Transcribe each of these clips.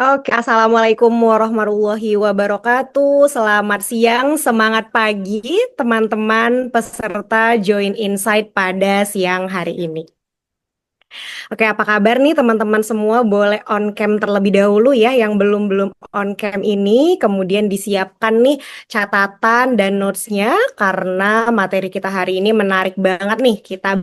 Oke, Assalamualaikum warahmatullahi wabarakatuh. Selamat siang, semangat pagi, teman-teman peserta Join Insight pada siang hari ini. Oke, apa kabar nih teman-teman semua? Boleh on cam terlebih dahulu ya, yang belum-belum on cam ini, kemudian disiapkan nih catatan dan notes-nya, karena materi kita hari ini menarik banget nih. Kita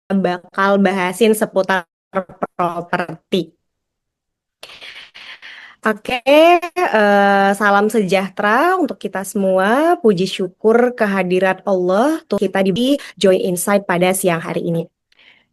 bakal bahasin seputar properti. Oke, salam sejahtera untuk kita semua. Puji syukur kehadirat Allah untuk kita di Join Insight pada siang hari ini.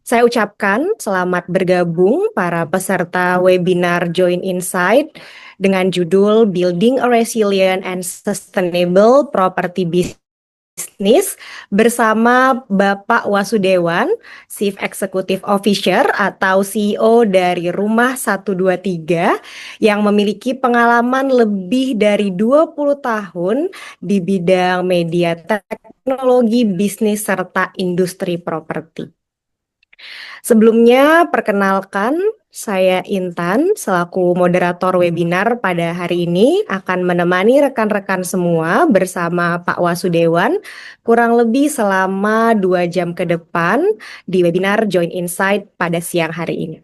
Saya ucapkan selamat bergabung para peserta webinar Join Insight dengan judul Building a Resilient and Sustainable Property Business bersama Bapak Wasudewan, Chief Executive Officer atau CEO dari Rumah 123 yang memiliki pengalaman lebih dari 20 tahun di bidang media teknologi, bisnis, serta industri properti. Sebelumnya, perkenalkan, saya Intan selaku moderator webinar pada hari ini akan menemani rekan-rekan semua bersama Pak Wasudewan kurang lebih selama 2 jam ke depan di webinar Join Insight pada siang hari ini.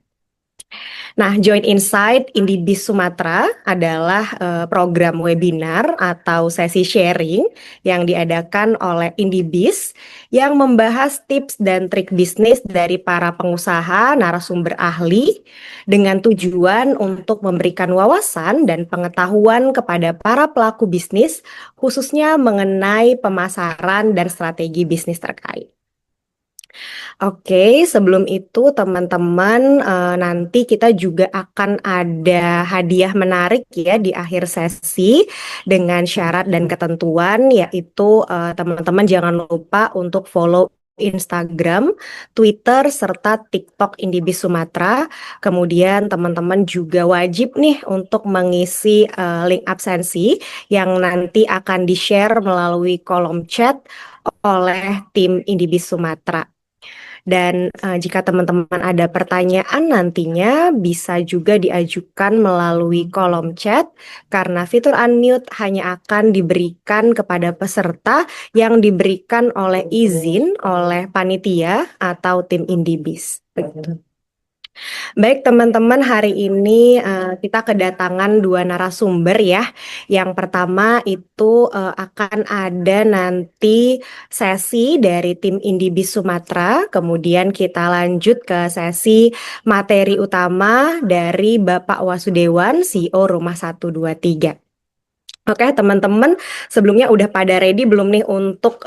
Nah, Join Insight Indibis Sumatera adalah program webinar atau sesi sharing yang diadakan oleh Indibis yang membahas tips dan trik bisnis dari para pengusaha narasumber ahli dengan tujuan untuk memberikan wawasan dan pengetahuan kepada para pelaku bisnis khususnya mengenai pemasaran dan strategi bisnis terkait. Oke, sebelum itu teman-teman nanti kita juga akan ada hadiah menarik ya di akhir sesi dengan syarat dan ketentuan yaitu teman-teman jangan lupa untuk follow Instagram, Twitter, serta TikTok Indibis Sumatera. Kemudian teman-teman juga wajib nih untuk mengisi link absensi yang nanti akan di-share melalui kolom chat oleh tim Indibis Sumatera. Dan jika teman-teman ada pertanyaan nantinya bisa juga diajukan melalui kolom chat karena fitur unmute hanya akan diberikan kepada peserta yang diberikan oleh izin oleh panitia atau tim Indibis. Begitu. Baik teman-teman, hari ini kita kedatangan dua narasumber ya. Yang pertama itu akan ada nanti sesi dari tim Indibis Sumatera, kemudian kita lanjut ke sesi materi utama dari Bapak Wasudewan, CEO Rumah 123. Oke teman-teman, sebelumnya udah pada ready belum nih untuk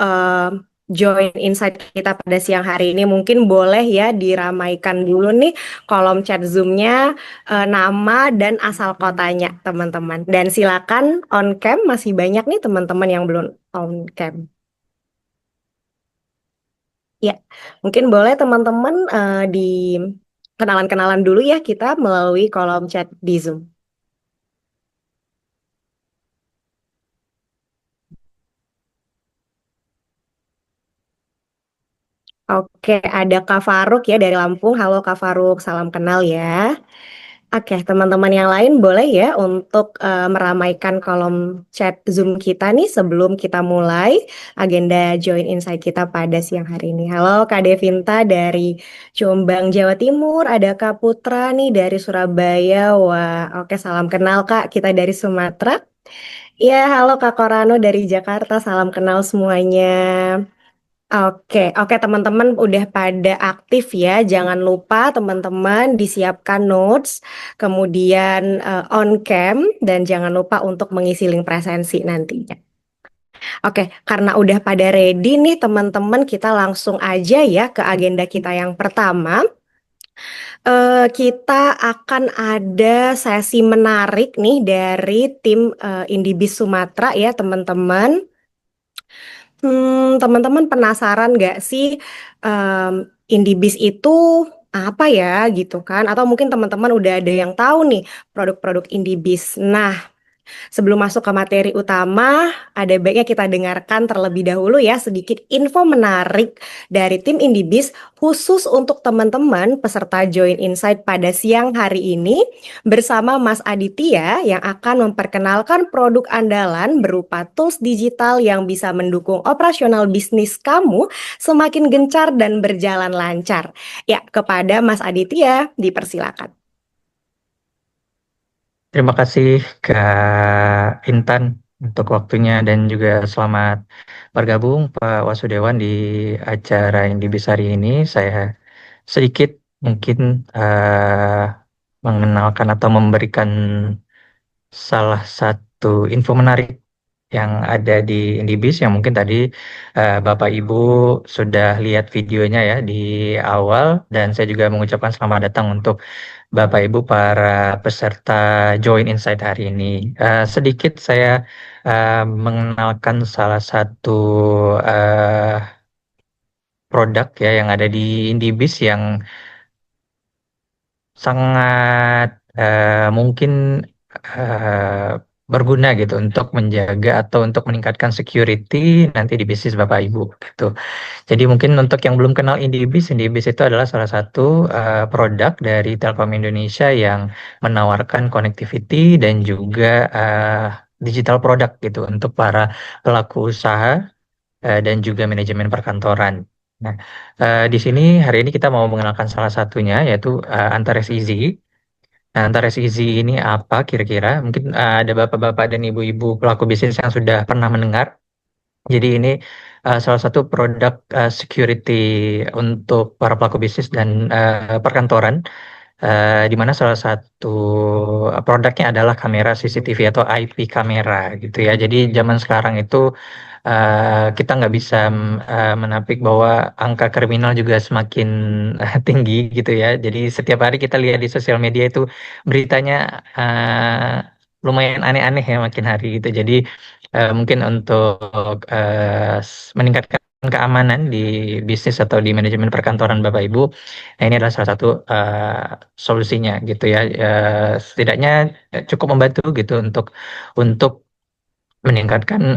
join insight kita pada siang hari ini? Mungkin boleh ya diramaikan dulu nih kolom chat Zoom-nya, nama dan asal kotanya teman-teman. Dan silakan on cam, masih banyak nih teman-teman yang belum on cam. Ya, mungkin boleh teman-teman di kenalan-kenalan dulu ya kita melalui kolom chat di Zoom. Oke, ada Kak Faruk ya dari Lampung. Halo Kak Faruk, salam kenal ya. Oke, teman-teman yang lain boleh ya untuk meramaikan kolom chat Zoom kita nih sebelum kita mulai agenda Join Insight kita pada siang hari ini. Halo Kak Devinta dari Jombang, Jawa Timur. Ada Kak Putra nih dari Surabaya. Wah, oke salam kenal Kak, kita dari Sumatera. Iya, halo Kak Korano dari Jakarta. Salam kenal semuanya. Oke, teman-teman udah pada aktif ya. Jangan lupa teman-teman disiapkan notes, kemudian on cam, dan jangan lupa untuk mengisi link presensi nantinya. Oke, karena udah pada ready nih teman-teman, kita langsung aja ya ke agenda kita yang pertama. Kita akan ada sesi menarik nih dari tim Indibis Sumatera ya teman-teman. Teman-teman penasaran nggak sih Indibis itu apa ya gitu kan? Atau mungkin teman-teman udah ada yang tahu nih produk-produk Indibis. Nah, Sebelum masuk ke materi utama, ada baiknya kita dengarkan terlebih dahulu ya sedikit info menarik dari tim Indibis khusus untuk teman-teman peserta Join Insight pada siang hari ini bersama Mas Aditya yang akan memperkenalkan produk andalan berupa tools digital yang bisa mendukung operasional bisnis kamu semakin gencar dan berjalan lancar. Ya, kepada Mas Aditya dipersilakan. Terima kasih Kak Intan untuk waktunya dan juga selamat bergabung Pak Wasudewan di acara Indibis hari ini. Saya sedikit mungkin mengenalkan atau memberikan salah satu info menarik yang ada di Indibis yang mungkin tadi Bapak Ibu sudah lihat videonya ya di awal dan saya juga mengucapkan selamat datang untuk Bapak Ibu para peserta Join Insight hari ini. Sedikit saya mengenalkan salah satu eh, produk ya yang ada di Indibis yang sangat mungkin eh, berguna gitu untuk menjaga atau untuk meningkatkan security nanti di bisnis Bapak Ibu gitu. Jadi mungkin untuk yang belum kenal Indibis, Indibis itu adalah salah satu produk dari Telkom Indonesia yang menawarkan connectivity dan juga digital product gitu untuk para pelaku usaha dan juga manajemen perkantoran. Nah, di sini hari ini kita mau mengenalkan salah satunya yaitu Antares Easy. Nah, Antares Easy ini apa kira-kira? Mungkin ada bapak-bapak dan ibu-ibu pelaku bisnis yang sudah pernah mendengar. Jadi ini salah satu produk security untuk para pelaku bisnis dan perkantoran, di mana salah satu produknya adalah kamera CCTV atau IP kamera gitu ya. Jadi zaman sekarang itu kita nggak bisa menapik bahwa angka kriminal juga semakin tinggi gitu ya. Jadi setiap hari kita lihat di sosial media itu beritanya lumayan aneh-aneh ya makin hari gitu. Jadi mungkin untuk meningkatkan keamanan di bisnis atau di manajemen perkantoran Bapak Ibu, nah ini adalah salah satu solusinya gitu ya. Setidaknya cukup membantu gitu untuk meningkatkan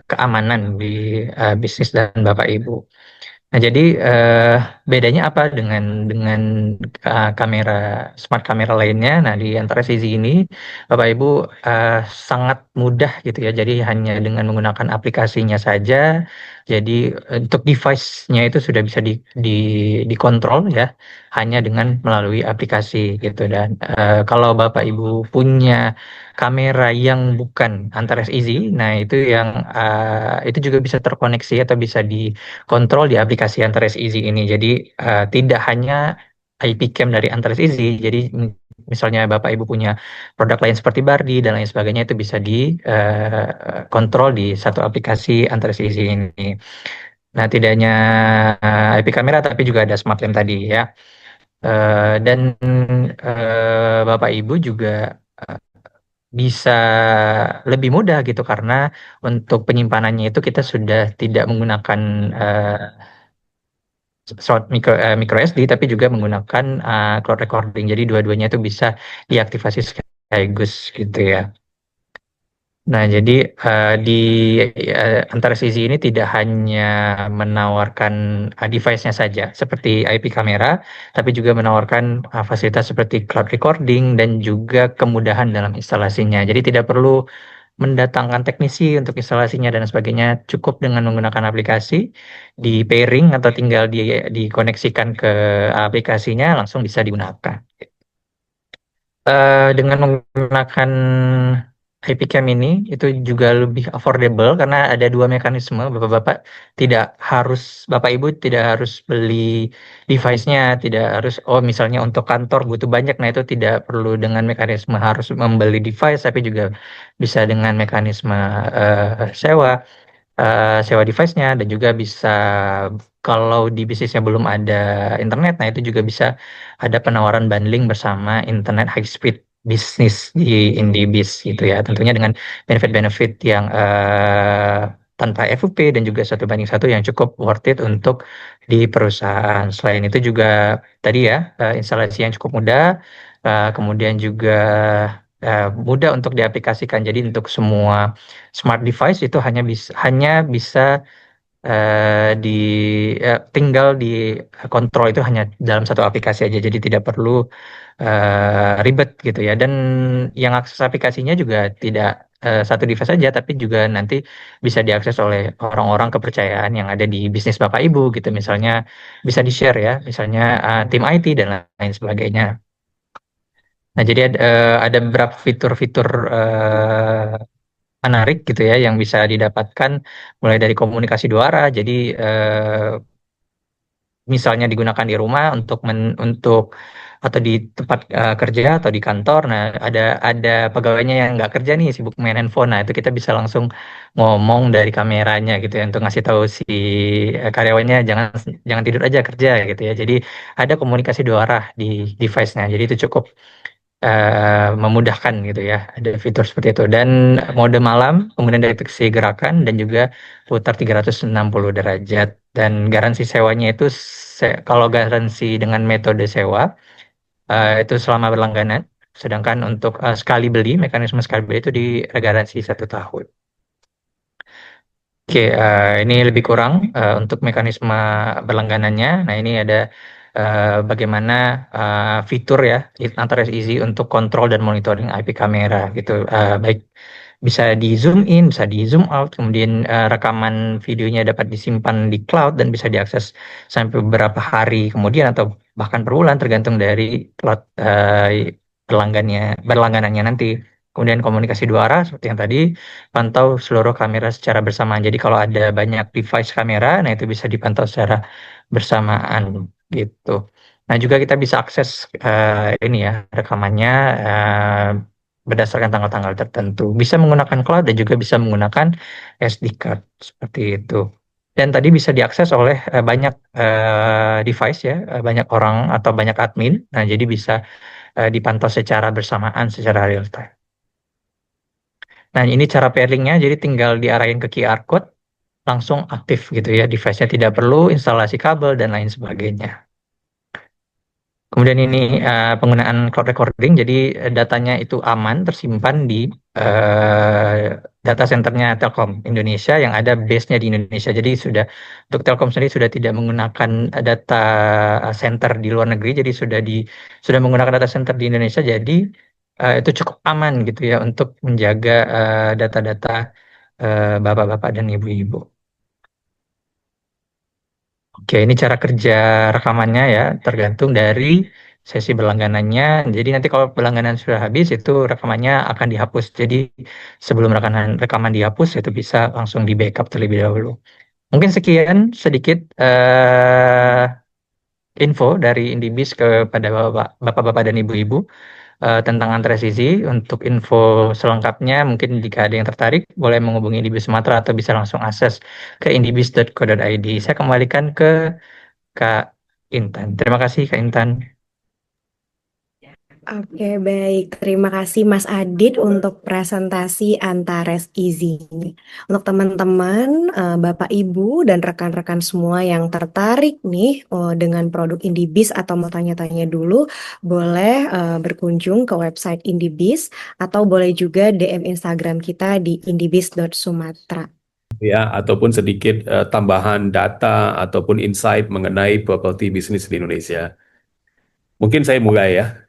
keamanan di bisnis dan Bapak Ibu. Nah, jadi bedanya apa dengan kamera smart kamera lainnya? Nah, di antara sisi ini, Bapak Ibu sangat mudah gitu ya. Jadi hanya dengan menggunakan aplikasinya saja. Jadi untuk device-nya itu sudah bisa dikontrol ya, hanya dengan melalui aplikasi gitu. Dan kalau Bapak Ibu punya kamera yang bukan Antares Easy, nah itu yang itu juga bisa terkoneksi atau bisa kontrol di aplikasi Antares Easy ini. Jadi tidak hanya IP cam dari Antares Easy, jadi misalnya Bapak Ibu punya produk lain seperti Bardi dan lain sebagainya itu bisa dikontrol di satu aplikasi Antares Easy ini. Nah, tidak hanya IP kamera tapi juga ada smart lamp tadi ya. Dan Bapak Ibu juga bisa lebih mudah gitu karena untuk penyimpanannya itu kita sudah tidak menggunakan micro SD tapi juga menggunakan cloud recording. Jadi dua-duanya itu bisa diaktifasi sekaligus gitu ya. Nah, jadi di antara sisi ini tidak hanya menawarkan device-nya saja seperti IP kamera, tapi juga menawarkan fasilitas seperti cloud recording dan juga kemudahan dalam instalasinya. Jadi tidak perlu mendatangkan teknisi untuk instalasinya dan sebagainya, cukup dengan menggunakan aplikasi, di pairing atau tinggal dikoneksikan ke aplikasinya langsung bisa digunakan. Dengan menggunakan IP Cam ini itu juga lebih affordable karena ada dua mekanisme. Bapak-bapak tidak harus, Bapak Ibu tidak harus beli device-nya, tidak harus, oh misalnya untuk kantor butuh banyak, nah itu tidak perlu dengan mekanisme harus membeli device, tapi juga bisa dengan mekanisme sewa sewa device-nya dan juga bisa kalau di bisnisnya belum ada internet, nah itu juga bisa ada penawaran bundling bersama internet high speed bisnis di Indibis gitu ya. Tentunya dengan benefit-benefit yang tanpa FUP dan juga satu banding satu yang cukup worth it untuk di perusahaan. Selain itu juga tadi ya instalasi yang cukup mudah, kemudian juga mudah untuk diaplikasikan. Jadi untuk semua smart device itu hanya bisa di tinggal di kontrol itu hanya dalam satu aplikasi aja. Jadi tidak perlu ribet gitu ya. Dan yang akses aplikasinya juga tidak satu device saja, tapi juga nanti bisa diakses oleh orang-orang kepercayaan yang ada di bisnis Bapak Ibu gitu. Misalnya bisa di-share ya, misalnya tim IT dan lain sebagainya. Nah, jadi ada beberapa fitur-fitur menarik gitu ya yang bisa didapatkan mulai dari komunikasi dua arah. Jadi misalnya digunakan di rumah untuk atau di tempat kerja atau di kantor. Nah, ada pegawainya yang nggak kerja nih sibuk main handphone. Nah, itu kita bisa langsung ngomong dari kameranya gitu ya untuk ngasih tahu si karyawannya jangan jangan tidur aja kerja gitu ya. Jadi ada komunikasi dua arah di device-nya. Jadi itu cukup memudahkan gitu ya. Ada fitur seperti itu dan mode malam, kemudian deteksi gerakan dan juga putar 360 derajat dan garansi sewanya itu kalau garansi dengan metode sewa itu selama berlangganan. Sedangkan untuk sekali beli, mekanisme sekali beli itu di garansi 1 tahun. Oke, ini lebih kurang untuk mekanisme berlangganannya. Nah, ini ada bagaimana fitur ya antara Easy untuk kontrol dan monitoring IP kamera gitu. Baik bisa di zoom in, bisa di zoom out, kemudian rekaman videonya dapat disimpan di cloud dan bisa diakses sampai beberapa hari kemudian atau bahkan per bulan tergantung dari cloud berlangganannya nanti. Kemudian komunikasi dua arah seperti yang tadi, pantau seluruh kamera secara bersamaan. Jadi kalau ada banyak device kamera, nah itu bisa dipantau secara bersamaan gitu. Nah juga kita bisa akses ini ya rekamannya berdasarkan tanggal-tanggal tertentu. Bisa menggunakan cloud dan juga bisa menggunakan SD card seperti itu. Dan tadi bisa diakses oleh banyak device ya, banyak orang atau banyak admin. Nah jadi bisa dipantau secara bersamaan, secara real time. Nah, ini cara pairingnya, jadi tinggal diarahin ke QR code, langsung aktif gitu ya, device-nya tidak perlu instalasi kabel dan lain sebagainya. Kemudian ini penggunaan cloud recording, jadi datanya itu aman, tersimpan di data centernya Telkom Indonesia yang ada base-nya di Indonesia. Jadi untuk Telkom sendiri sudah tidak menggunakan data center di luar negeri, jadi sudah menggunakan data center di Indonesia. Jadi itu cukup aman gitu ya untuk menjaga data-data bapak-bapak dan ibu-ibu. Oke, ini cara kerja rekamannya ya, tergantung dari sesi berlangganannya. Jadi nanti kalau berlangganan sudah habis, itu rekamannya akan dihapus. Jadi sebelum rekaman dihapus, itu bisa langsung di backup terlebih dahulu. Mungkin sekian sedikit info dari Indibis kepada bapak-bapak dan ibu-ibu tentang Antaresisi. Untuk info selengkapnya, mungkin jika ada yang tertarik, boleh menghubungi Indibis Sumatera atau bisa langsung akses ke indibis.co.id. Saya kembalikan ke Kak Intan. Terima kasih Kak Intan. Oke, baik. Terima kasih Mas Adit untuk presentasi Antares Easy. Untuk teman-teman, Bapak Ibu dan rekan-rekan semua yang tertarik nih dengan produk Indibis atau mau tanya-tanya dulu, boleh berkunjung ke website Indibis atau boleh juga DM Instagram kita di indibis.sumatra. Ya, ataupun sedikit tambahan data ataupun insight mengenai properti bisnis di Indonesia. Mungkin saya mulai ya.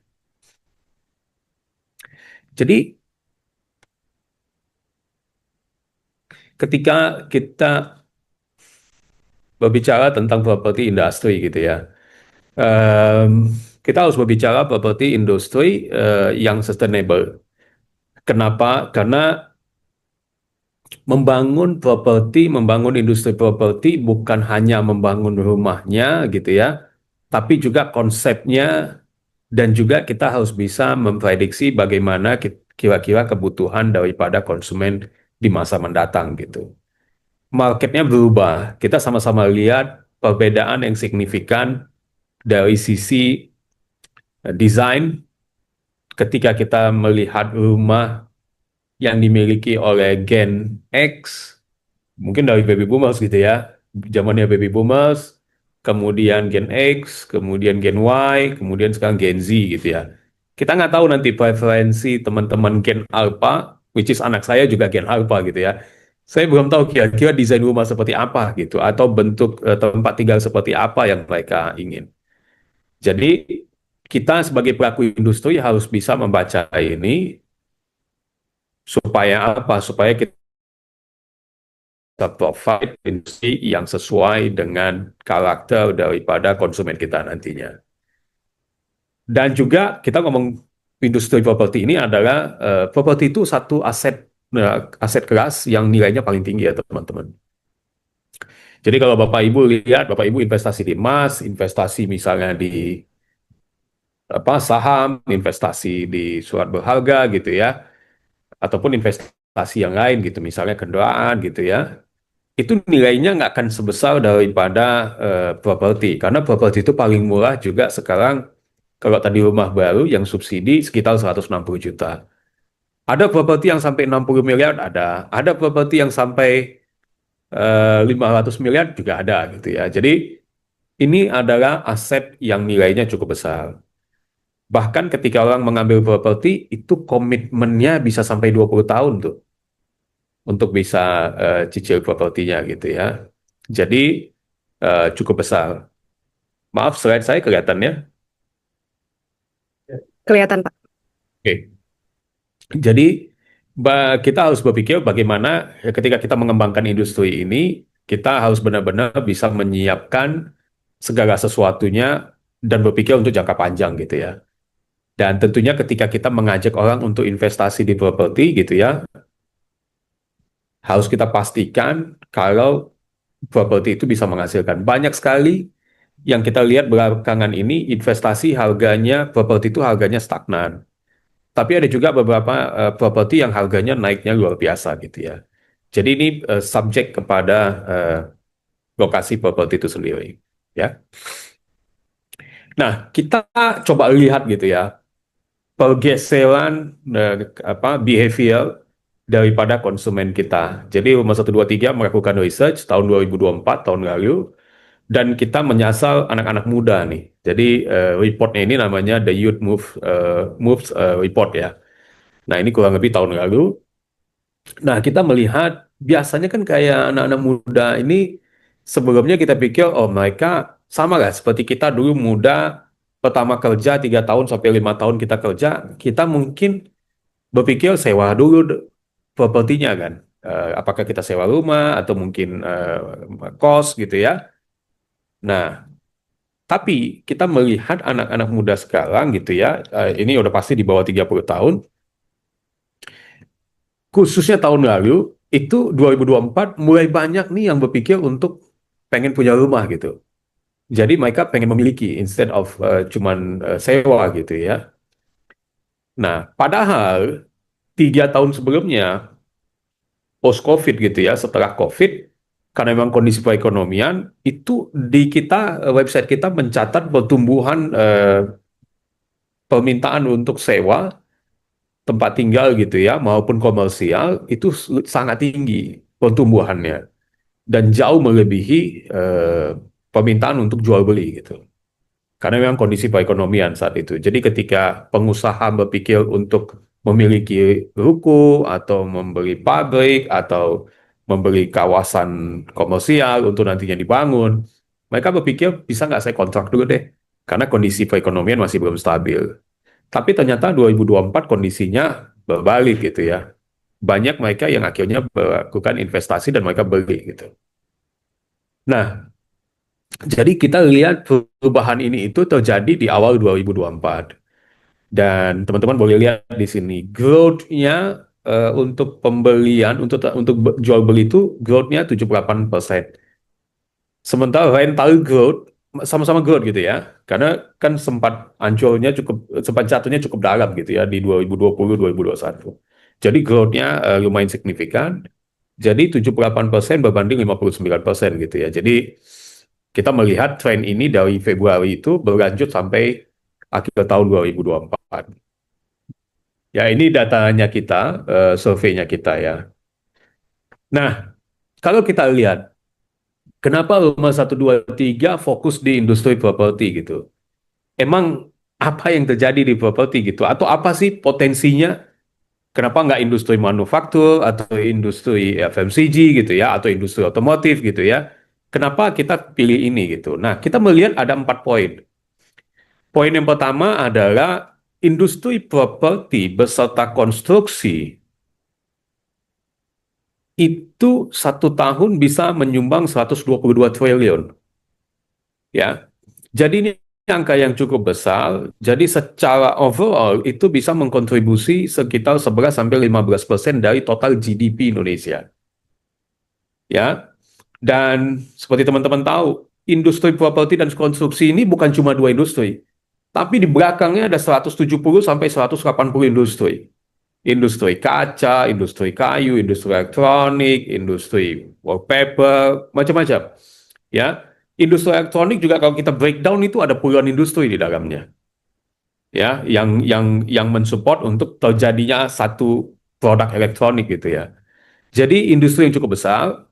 Jadi ketika kita berbicara tentang properti industri gitu ya, kita harus berbicara properti industri yang sustainable. Kenapa? Karena membangun industri properti bukan hanya membangun rumahnya gitu ya, tapi juga konsepnya dan juga kita harus bisa memprediksi bagaimana kira-kira kebutuhan daripada konsumen di masa mendatang gitu. Marketnya berubah, kita sama-sama lihat perbedaan yang signifikan dari sisi desain ketika kita melihat rumah yang dimiliki oleh Gen X, mungkin dari baby boomers gitu ya, zamannya baby boomers, kemudian Gen X, kemudian Gen Y, kemudian sekarang Gen Z gitu ya. kita nggak tahu nanti preferensi teman-teman Gen Alpha, which is anak saya juga Gen Alpha gitu ya. Saya belum tahu kira-kira desain rumah seperti apa gitu, atau bentuk tempat tinggal seperti apa yang mereka ingin. Jadi kita sebagai pelaku industri harus bisa membaca ini supaya apa? Supaya kita provide industri yang sesuai dengan karakter daripada konsumen kita nantinya. Dan juga kita ngomong industri properti ini adalah properti itu satu aset keras yang nilainya paling tinggi ya teman-teman. Jadi kalau Bapak Ibu lihat, Bapak Ibu investasi di emas, investasi misalnya di saham, investasi di surat berharga gitu ya, ataupun investasi yang lain gitu, misalnya kendaraan gitu ya, itu nilainya nggak akan sebesar daripada properti, karena properti itu paling murah juga sekarang. Kalau tadi rumah baru yang subsidi sekitar 160 juta. Ada properti yang sampai 60 miliar, ada properti yang sampai 500 miliar juga ada gitu ya. Jadi ini adalah aset yang nilainya cukup besar. Bahkan ketika orang mengambil properti, itu komitmennya bisa sampai 20 tahun tuh untuk bisa cicil propertinya gitu ya. Jadi cukup besar. Maaf, slide saya kelihatannya. Kelihatan, Pak. Oke. Jadi kita harus berpikir bagaimana ketika kita mengembangkan industri ini, kita harus benar-benar bisa menyiapkan segala sesuatunya dan berpikir untuk jangka panjang gitu ya. Dan tentunya ketika kita mengajak orang untuk investasi di properti gitu ya, harus kita pastikan kalau properti itu bisa menghasilkan. Banyak sekali yang kita lihat belakangan ini investasi harganya, properti itu harganya stagnan. Tapi ada juga beberapa properti yang harganya naiknya luar biasa gitu ya. Jadi ini subjek kepada lokasi properti itu sendiri, ya. Nah, kita coba lihat gitu ya pergeseran behavior daripada konsumen kita. Jadi Rumah 123 melakukan research tahun 2024 tahun lalu dan kita menyasar anak-anak muda nih. Jadi reportnya ini namanya The Youth Moves Report ya. Nah, ini kurang lebih tahun lalu. Nah, kita melihat biasanya kan kayak anak-anak muda ini sebelumnya kita pikir, oh mereka sama lah seperti kita dulu muda, pertama kerja 3 tahun sampai 5 tahun kita kerja, kita mungkin berpikir sewa dulu propertinya kan. Apakah kita sewa rumah atau mungkin kos gitu ya. Nah, tapi kita melihat anak-anak muda sekarang gitu ya, ini udah pasti di bawah 30 tahun, khususnya tahun lalu, itu 2024 mulai banyak nih yang berpikir untuk pengen punya rumah gitu. Jadi mereka pengen memiliki instead of cuman sewa gitu ya. Nah, padahal 3 tahun sebelumnya, post COVID gitu ya, setelah COVID, karena memang kondisi perekonomian, itu di kita, website kita mencatat pertumbuhan permintaan untuk sewa tempat tinggal gitu ya, maupun komersial, itu sangat tinggi pertumbuhannya. Dan jauh melebihi permintaan untuk jual beli gitu. Karena memang kondisi perekonomian saat itu. Jadi ketika pengusaha berpikir untuk memiliki ruko atau membeli pabrik atau membeli kawasan komersial untuk nantinya dibangun, mereka berpikir bisa nggak saya kontrak dulu deh, karena kondisi perekonomian masih belum stabil. Tapi ternyata 2024 kondisinya berbalik gitu ya. Banyak mereka yang akhirnya melakukan investasi dan mereka beli gitu. Nah, jadi kita lihat perubahan ini itu terjadi di awal 2024. Dan teman-teman boleh lihat di sini growth-nya untuk pembelian untuk jual beli itu growth-nya 78%. Sementara rental growth sama-sama growth gitu ya. Karena kan sempat jatuhnya cukup dalam gitu ya di 2020 2021. Jadi growth-nya lumayan signifikan. Jadi 78% berbanding 59% gitu ya. Jadi kita melihat tren ini dari Februari itu berlanjut sampai akhir tahun 2024. Ya, ini datanya kita, surveinya kita ya. Nah, kalau kita lihat, kenapa Rumah 123 fokus di industri properti gitu? Emang apa yang terjadi di properti gitu, atau apa sih potensinya? Kenapa nggak industri manufaktur atau industri FMCG gitu ya, atau industri otomotif gitu ya? Kenapa kita pilih ini gitu? Nah, kita melihat ada 4 poin. Poin yang pertama adalah industri properti beserta konstruksi itu 1 tahun bisa menyumbang 122 triliun. Ya, jadi ini angka yang cukup besar. Jadi secara overall itu bisa mengkontribusi sekitar 11-15% dari total GDP Indonesia. Ya, dan seperti teman-teman tahu, industri properti dan konstruksi ini bukan cuma 2 industri, tapi di belakangnya ada 170-180 industri. Industri kaca, industri kayu, industri elektronik, industri wallpaper, macam-macam. Ya, industri elektronik juga kalau kita breakdown itu ada puluhan industri di dalamnya. Ya, yang mensupport untuk terjadinya satu produk elektronik gitu ya. Jadi industri yang cukup besar.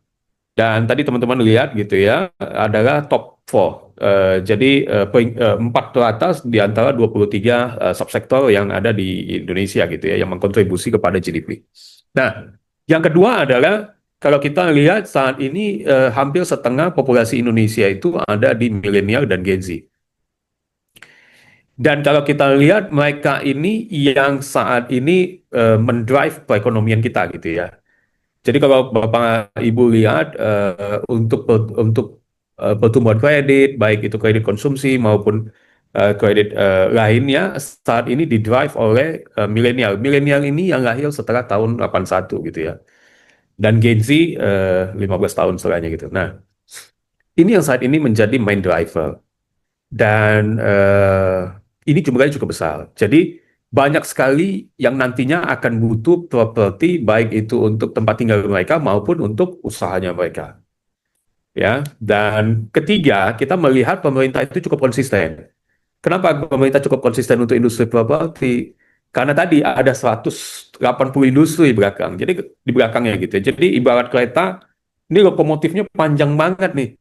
Dan tadi teman-teman lihat gitu ya, adalah top 4. Jadi 4 teratas di antara 23 subsektor yang ada di Indonesia gitu ya, yang mengkontribusi kepada GDP. Nah, yang kedua adalah kalau kita lihat saat ini hampir setengah populasi Indonesia itu ada di milenial dan Gen Z. Dan kalau kita lihat mereka ini yang saat ini mendrive perekonomian kita gitu ya. Jadi kalau Bapak Ibu lihat untuk pertumbuhan kredit, baik itu kredit konsumsi maupun kredit lainnya saat ini didrive oleh milenial. Milenial ini yang lahir setelah tahun 81 gitu ya. Dan Gen Z 15 tahun setelahnya gitu. Nah, ini yang saat ini menjadi main driver. Dan ini jumlahnya cukup besar. Jadi banyak sekali yang nantinya akan butuh properti baik itu untuk tempat tinggal mereka maupun untuk usahanya mereka. Ya, dan ketiga, kita melihat pemerintah itu cukup konsisten. Kenapa pemerintah cukup konsisten untuk industri properti? Karena tadi ada 180 industri di belakang. Jadi di belakangnya gitu. Jadi ibarat kereta, ini lokomotifnya panjang banget nih.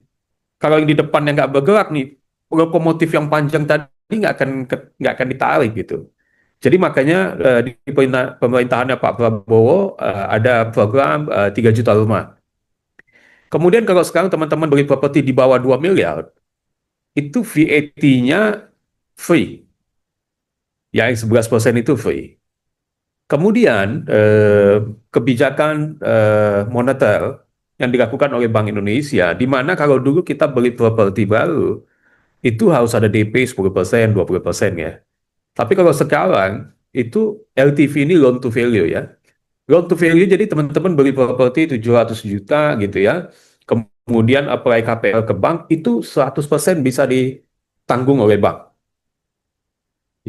Kalau yang di depannya nggak bergerak nih, lokomotif yang panjang tadi nggak akan ditarik gitu. Jadi makanya di pemerintahannya Pak Prabowo ada program 3 juta rumah. Kemudian kalau sekarang teman-teman beli properti di bawah 2 miliar, itu VAT-nya free. Ya, yang 11% itu free. Kemudian kebijakan moneter yang dilakukan oleh Bank Indonesia, di mana kalau dulu kita beli properti baru, itu harus ada DP 10%, 20% ya. Tapi kalau sekarang, itu LTV ini loan to value ya. Loan to value jadi teman-teman beli properti 700 juta gitu ya. Kemudian apply KPR ke bank, itu 100% bisa ditanggung oleh bank.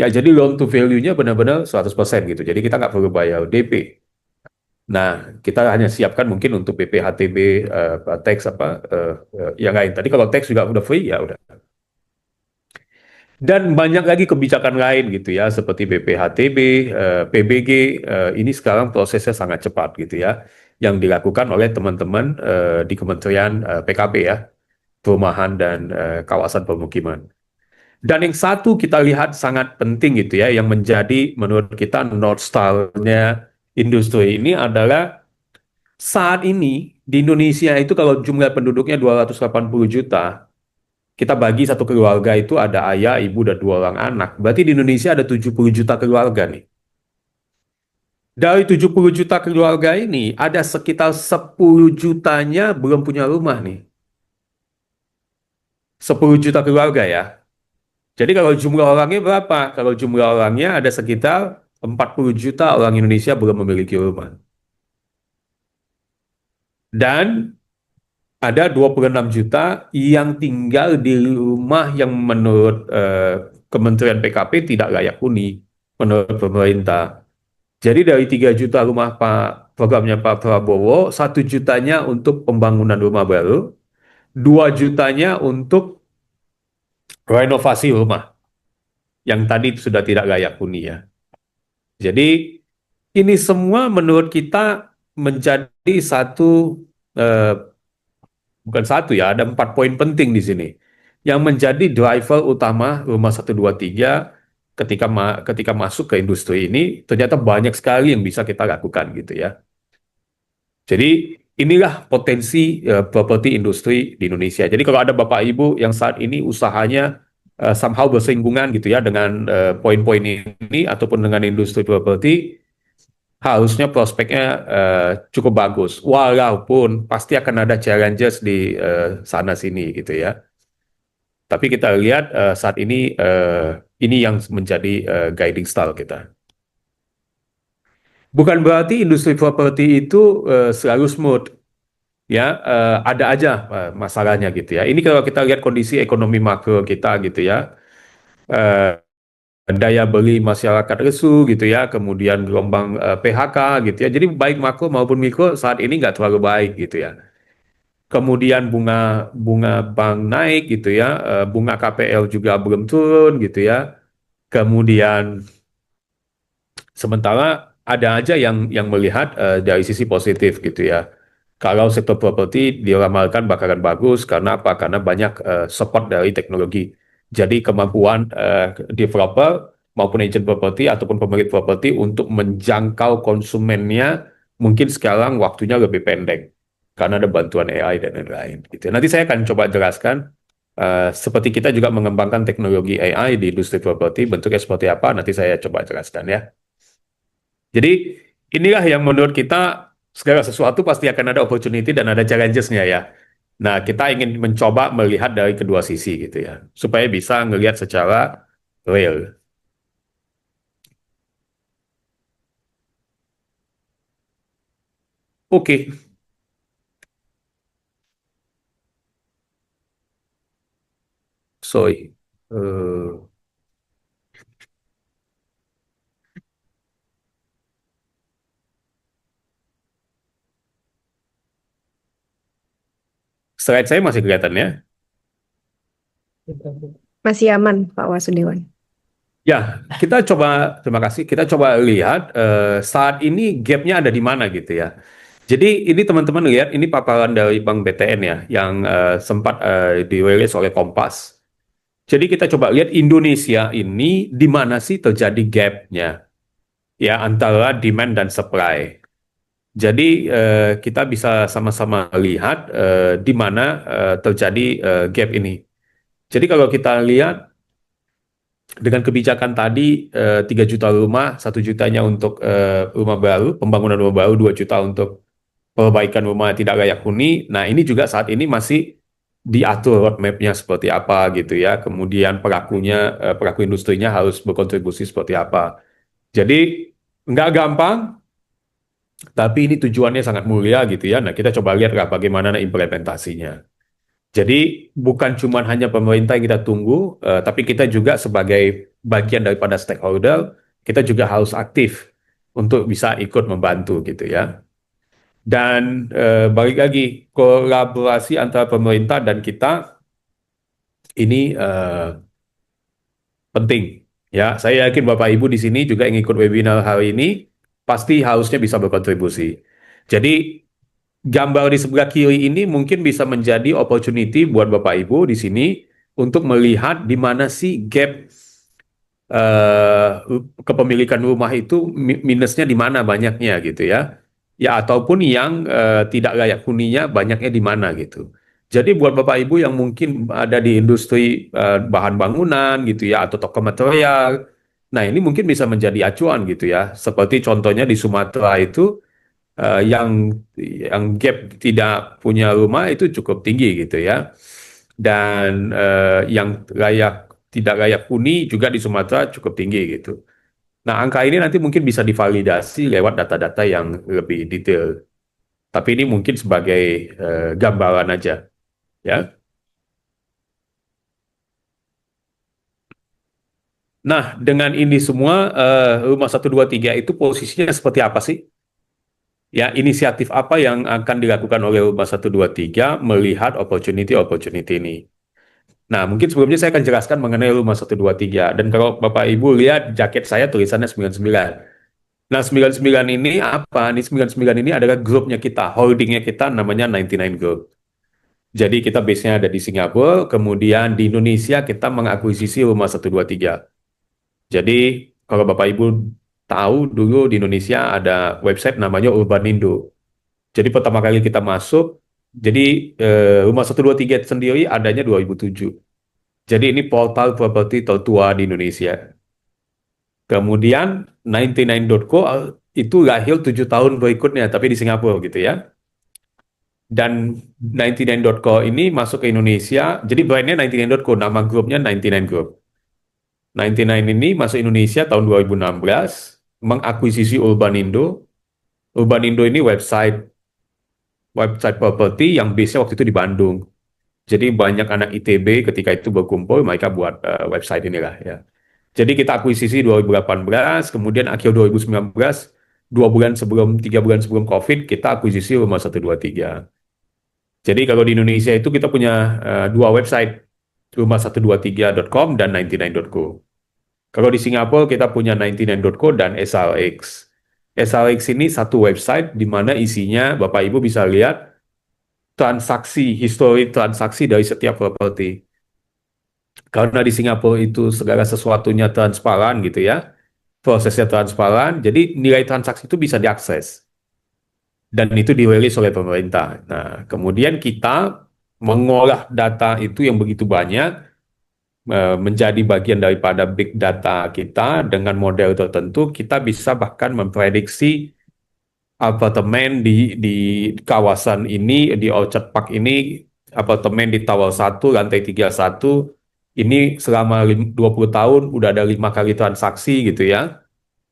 Ya, jadi loan to value-nya benar-benar 100% gitu. Jadi kita nggak perlu bayar DP. Nah, kita hanya siapkan mungkin untuk BPHTB, tax apa, yang lain. Tadi kalau tax juga udah free, ya udah. Dan banyak lagi kebijakan lain gitu ya, seperti BPHTB, PBG, ini sekarang prosesnya sangat cepat gitu ya, yang dilakukan oleh teman-teman di Kementerian PKP ya, Perumahan dan Kawasan Permukiman. Dan yang satu kita lihat sangat penting gitu ya, yang menjadi menurut kita North Star-nya industri ini adalah saat ini di Indonesia itu kalau jumlah penduduknya 280 juta, kita bagi satu keluarga itu ada ayah, ibu, dan 2 orang anak. Berarti di Indonesia ada 70 juta keluarga nih. Dari 70 juta keluarga ini, ada sekitar 10 jutanya belum punya rumah nih. 10 juta keluarga ya. Jadi kalau jumlah orangnya berapa? Kalau jumlah orangnya ada sekitar 40 juta orang Indonesia belum memiliki rumah. Dan ada 26 juta yang tinggal di rumah yang menurut Kementerian PKP tidak layak huni menurut pemerintah. Jadi dari 3 juta rumah programnya Pak Prabowo, 1 jutanya untuk pembangunan rumah baru, 2 jutanya untuk renovasi rumah yang tadi sudah tidak layak huni ya. Jadi ini semua menurut kita menjadi satu eh, bukan satu ya, ada 4 poin penting di sini yang menjadi driver utama Rumah 123 ketika masuk ke industri ini, ternyata banyak sekali yang bisa kita lakukan gitu ya. Jadi inilah potensi properti industri di Indonesia. Jadi kalau ada Bapak Ibu yang saat ini usahanya somehow bersinggungan gitu ya dengan poin-poin ini ataupun dengan industri properti, harusnya prospeknya cukup bagus. Walaupun pasti akan ada challenges di sana sini gitu ya. Tapi kita lihat saat ini yang menjadi guiding star kita. Bukan berarti industri properti itu selalu smooth. Ya, ada aja masalahnya gitu ya. Ini kalau kita lihat kondisi ekonomi makro kita gitu ya, eh, daya beli masyarakat lesu gitu ya, kemudian gelombang PHK gitu ya. Jadi baik makro maupun mikro saat ini nggak terlalu baik gitu ya. Kemudian bunga bunga bank naik gitu ya, bunga KPL juga belum turun gitu ya. Kemudian sementara ada aja yang melihat dari sisi positif gitu ya. Kalau sektor properti diramalkan bakalan bagus karena apa? Karena banyak support dari teknologi. Jadi kemampuan developer maupun agent properti ataupun pemilik properti untuk menjangkau konsumennya mungkin sekarang waktunya lebih pendek karena ada bantuan AI dan lain-lain. Gitu. Nanti saya akan coba jelaskan seperti kita juga mengembangkan teknologi AI di industri properti, bentuknya seperti apa. Nanti saya coba jelaskan ya. Jadi inilah yang menurut kita segala sesuatu pasti akan ada opportunity dan ada challenges-nya ya. Nah, kita ingin mencoba melihat dari kedua sisi gitu ya, supaya bisa ngelihat secara real. Oke, sorry. Eh, slide saya masih kelihatan ya? Masih aman, Pak Wasudewan. Ya, kita coba, terima kasih. Kita coba lihat saat ini gap-nya ada di mana gitu ya. Jadi ini teman-teman lihat, ini paparan dari Bank BTN ya, yang sempat dirilis oleh Kompas. Jadi kita coba lihat Indonesia ini di mana sih terjadi gap-nya ya antara demand dan supply. Jadi kita bisa sama-sama lihat di mana terjadi gap ini. Jadi kalau kita lihat dengan kebijakan tadi 3 juta rumah, 1 jutanya untuk rumah baru, pembangunan rumah baru, 2 juta untuk perbaikan rumah tidak layak huni. Nah, ini juga saat ini masih diatur roadmap-nya seperti apa gitu ya. Kemudian pelaku industrinya harus berkontribusi seperti apa. Jadi nggak gampang, tapi ini tujuannya sangat mulia gitu ya. Nah, kita coba lihatlah bagaimana implementasinya. Jadi bukan cuma hanya pemerintah yang kita tunggu, tapi kita juga sebagai bagian daripada stakeholder, kita juga harus aktif untuk bisa ikut membantu gitu ya. Dan balik lagi, kolaborasi antara pemerintah dan kita ini penting. Ya, saya yakin Bapak Ibu di sini juga yang ikut webinar hari ini pasti harusnya bisa berkontribusi. Jadi gambar di sebelah kiri ini mungkin bisa menjadi opportunity buat Bapak Ibu di sini untuk melihat di mana sih gap eh, kepemilikan rumah itu minusnya di mana banyaknya gitu ya. Ya ataupun yang tidak layak huninya banyaknya di mana gitu. Jadi buat Bapak Ibu yang mungkin ada di industri bahan bangunan gitu ya atau toko material, nah ini mungkin bisa menjadi acuan gitu ya. Seperti contohnya di Sumatera itu eh, yang yang gap tidak punya rumah itu cukup tinggi gitu ya. Dan yang tidak layak huni juga di Sumatera cukup tinggi gitu. Nah, angka ini nanti mungkin bisa divalidasi lewat data-data yang lebih detail. Tapi ini mungkin sebagai gambaran aja, ya. Nah, dengan ini semua, Rumah 123 itu posisinya seperti apa sih? Ya, inisiatif apa yang akan dilakukan oleh Rumah 123 melihat opportunity ini? Nah, mungkin sebelumnya saya akan jelaskan mengenai Rumah 123. Dan kalau Bapak Ibu lihat jaket saya tulisannya 99. Nah, 99 ini apa? Ini 99 ini adalah grupnya kita, holdingnya kita namanya 99 Group. Jadi kita base-nya ada di Singapura, kemudian di Indonesia kita mengakuisisi Rumah 123. Jadi kalau Bapak Ibu tahu dulu di Indonesia ada website namanya Urbanindo. Jadi pertama kali kita masuk, jadi Rumah 123 sendiri adanya 2007. Jadi ini portal properti tertua di Indonesia. Kemudian 99.co itu lahir 7 tahun berikutnya, tapi di Singapura gitu ya. Dan 99.co ini masuk ke Indonesia, jadi brandnya 99.co, nama grupnya 99 Group. 99 ini masuk Indonesia tahun 2016, mengakuisisi Urbanindo. Urbanindo ini website website properti yang base-nya waktu itu di Bandung. Jadi banyak anak ITB ketika itu berkumpul, mereka buat website inilah ya. Jadi kita akuisisi 2018, kemudian akhir 2019, 3 bulan sebelum COVID, kita akuisisi Rumah 123. Jadi kalau di Indonesia itu kita punya dua website, rumah123.com dan 99.co. Kalau di Singapura kita punya 99.co dan SRX. SRX ini satu website di mana isinya Bapak Ibu bisa lihat histori transaksi dari setiap properti. Karena di Singapura itu segala sesuatunya transparan gitu ya, prosesnya transparan, jadi nilai transaksi itu bisa diakses. Dan itu dirilis oleh pemerintah. Nah, kemudian kita mengolah data itu yang begitu banyak, menjadi bagian daripada big data kita dengan model tertentu, kita bisa bahkan memprediksi apartemen di kawasan ini, di Orchard Park ini, apartemen di Tower 1, lantai 31, ini selama 20 tahun udah ada 5 kali transaksi gitu ya.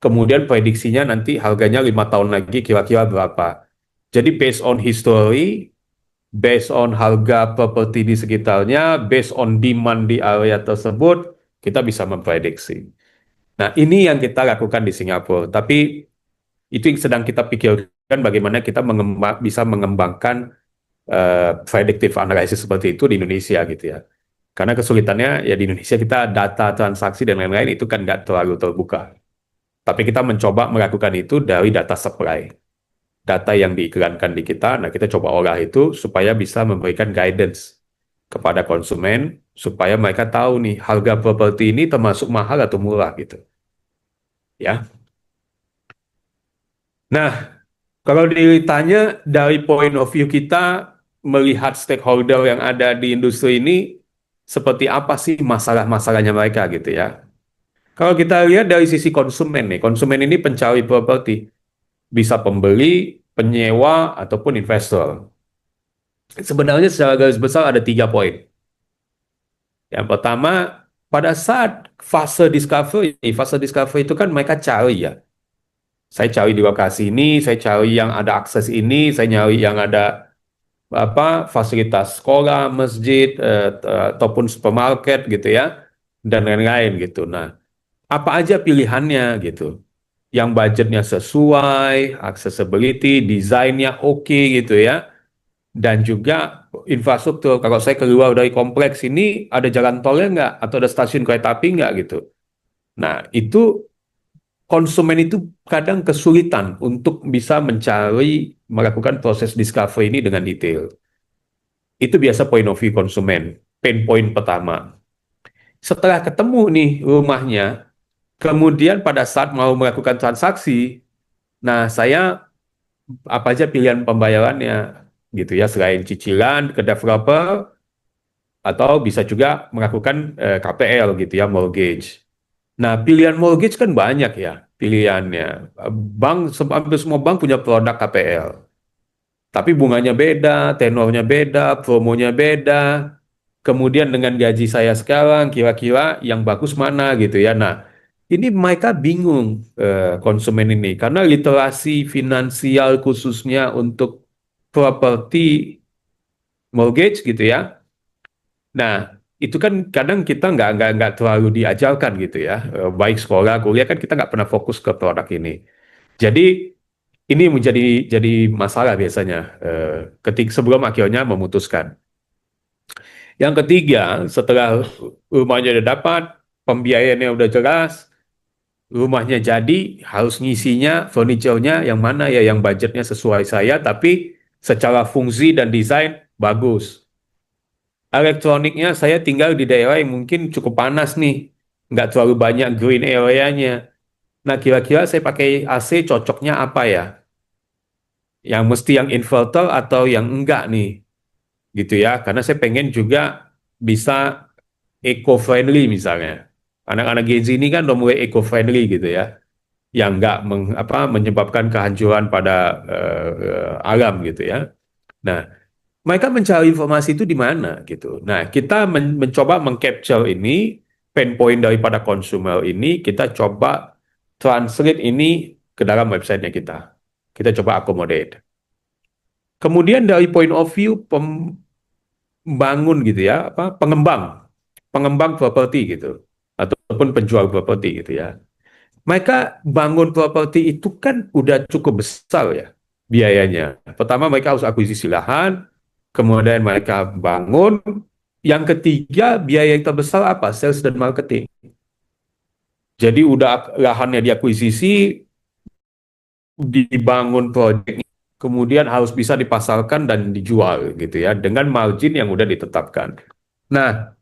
Kemudian prediksinya nanti harganya 5 tahun lagi kira-kira berapa. Jadi based on history, based on harga properti di sekitarnya, based on demand di area tersebut, kita bisa memprediksi. Nah, ini yang kita lakukan di Singapura. Tapi itu yang sedang kita pikirkan bagaimana kita bisa mengembangkan predictive analysis seperti itu di Indonesia gitu ya. Karena kesulitannya ya di Indonesia kita data transaksi dan lain-lain itu kan nggak terlalu terbuka. Tapi kita mencoba melakukan itu dari data supply. Data yang diiklankan di kita, nah kita coba olah itu supaya bisa memberikan guidance kepada konsumen, supaya mereka tahu nih harga properti ini termasuk mahal atau murah gitu. Ya. Nah, kalau ditanya dari point of view kita melihat stakeholder yang ada di industri ini, seperti apa sih masalah-masalahnya mereka gitu ya. Kalau kita lihat dari sisi konsumen nih, konsumen ini pencari properti, bisa pembeli, penyewa, ataupun investor. Sebenarnya secara garis besar ada 3 poin. Yang pertama, pada saat fase discovery itu kan mereka cari ya. Saya cari di lokasi ini, saya cari yang ada akses ini, saya nyari yang ada fasilitas sekolah, masjid, ataupun supermarket gitu ya, dan lain-lain gitu. Nah, apa aja pilihannya gitu? Yang budgetnya sesuai, accessibility, desainnya oke gitu ya, dan juga infrastruktur. Kalau saya keluar dari kompleks ini, ada jalan tolnya nggak? Atau ada stasiun kereta api nggak gitu? Nah, itu konsumen itu kadang kesulitan untuk bisa melakukan proses discovery ini dengan detail. Itu biasa point of view konsumen, pain point pertama. Setelah ketemu nih rumahnya, kemudian pada saat mau melakukan transaksi, nah saya apa aja pilihan pembayarannya gitu ya, selain cicilan ke developer, atau bisa juga melakukan KPL gitu ya, mortgage. Nah, pilihan mortgage kan banyak ya pilihannya. Hampir semua bank punya produk KPL. Tapi bunganya beda, tenornya beda, promonya beda. Kemudian dengan gaji saya sekarang, kira-kira yang bagus mana gitu ya. Nah, ini mereka bingung konsumen ini. Karena literasi finansial khususnya untuk properti mortgage gitu ya. Nah, itu kan kadang kita nggak terlalu diajarkan gitu ya. Baik sekolah, kuliah kan kita nggak pernah fokus ke produk ini. Jadi ini jadi masalah biasanya sebelum akhirnya memutuskan. Yang ketiga, setelah rumahnya udah dapat, pembiayaannya udah jelas, rumahnya jadi, harus ngisinya, furniture-nya yang mana ya, yang budgetnya sesuai saya, tapi secara fungsi dan desain bagus. Elektroniknya saya tinggal di daerah yang mungkin cukup panas nih. nggak terlalu banyak green area-nya. Nah, kira-kira saya pakai AC cocoknya apa ya? Yang mesti yang inverter atau yang enggak nih, gitu ya? Karena saya pengen juga bisa eco-friendly misalnya. Anak-anak Gen Z ini kan udah mulai eco-friendly gitu ya, yang enggak menyebabkan kehancuran pada alam gitu ya. Nah, mereka mencari informasi itu di mana gitu. Nah, kita mencoba mengcapture ini, pain point daripada konsumer ini, kita coba translate ini ke dalam websitenya kita. Kita coba accommodate. Kemudian dari point of view pembangun gitu ya, pengembang properti gitu, ataupun penjual properti gitu ya. Mereka bangun properti itu kan udah cukup besar ya biayanya. Pertama mereka harus akuisisi lahan, kemudian mereka bangun. Yang ketiga biaya yang terbesar apa? Sales dan marketing. Jadi udah lahannya diakuisisi, dibangun proyek, kemudian harus bisa dipasarkan dan dijual gitu ya dengan margin yang udah ditetapkan. Nah,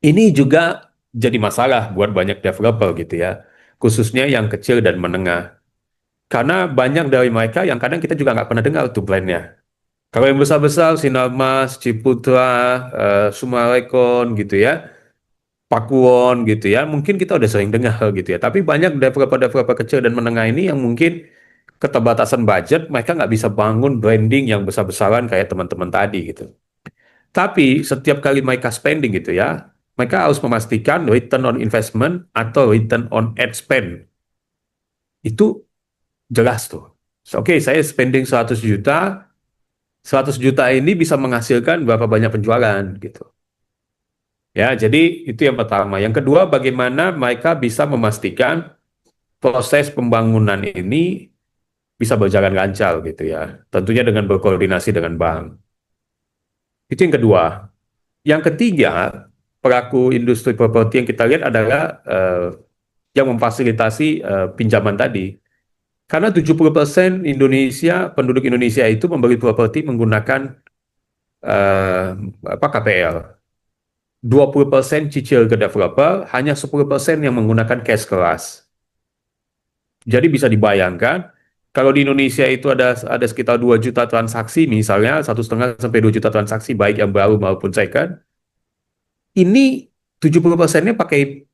ini juga jadi masalah buat banyak developer gitu ya, khususnya yang kecil dan menengah. Karena banyak dari mereka yang kadang kita juga nggak pernah dengar tuh brandnya. Kalau yang besar-besar, Sinarmas, Ciputra, Summarecon gitu ya, Pakuwon gitu ya, mungkin kita udah sering dengar gitu ya. Tapi banyak developer-developer kecil dan menengah ini yang mungkin keterbatasan budget, mereka nggak bisa bangun branding yang besar-besaran kayak teman-teman tadi gitu. Tapi setiap kali mereka spending gitu ya, mereka harus memastikan return on investment atau return on ad spend. Itu jelas tuh. So, oke, saya spending 100 juta, 100 juta ini bisa menghasilkan berapa banyak penjualan gitu. Ya, jadi itu yang pertama. Yang kedua, bagaimana mereka bisa memastikan proses pembangunan ini bisa berjalan lancar gitu ya. Tentunya dengan berkoordinasi dengan bank. Itu yang kedua. Yang ketiga, pelaku industri properti yang kita lihat adalah yang memfasilitasi pinjaman tadi. Karena 70% penduduk Indonesia itu membeli properti menggunakan eh, KPL. 20% cicil ke developer, hanya 10% yang menggunakan cash keras. Jadi bisa dibayangkan, kalau di Indonesia itu ada sekitar 2 juta transaksi, misalnya 1,5 sampai 2 juta transaksi, baik yang baru maupun second, ini 70%-nya pakai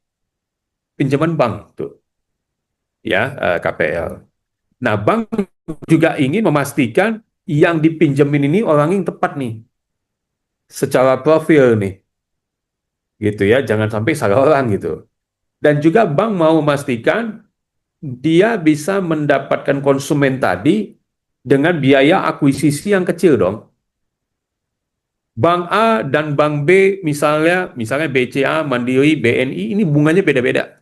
pinjaman bank tuh, ya KPL. Nah, bank juga ingin memastikan yang dipinjemin ini orang yang tepat nih, secara profil nih, gitu ya, jangan sampai salah orang gitu. Dan juga bank mau memastikan dia bisa mendapatkan konsumen tadi dengan biaya akuisisi yang kecil dong. Bank A dan Bank B misalnya BCA, Mandiri, BNI ini bunganya beda-beda.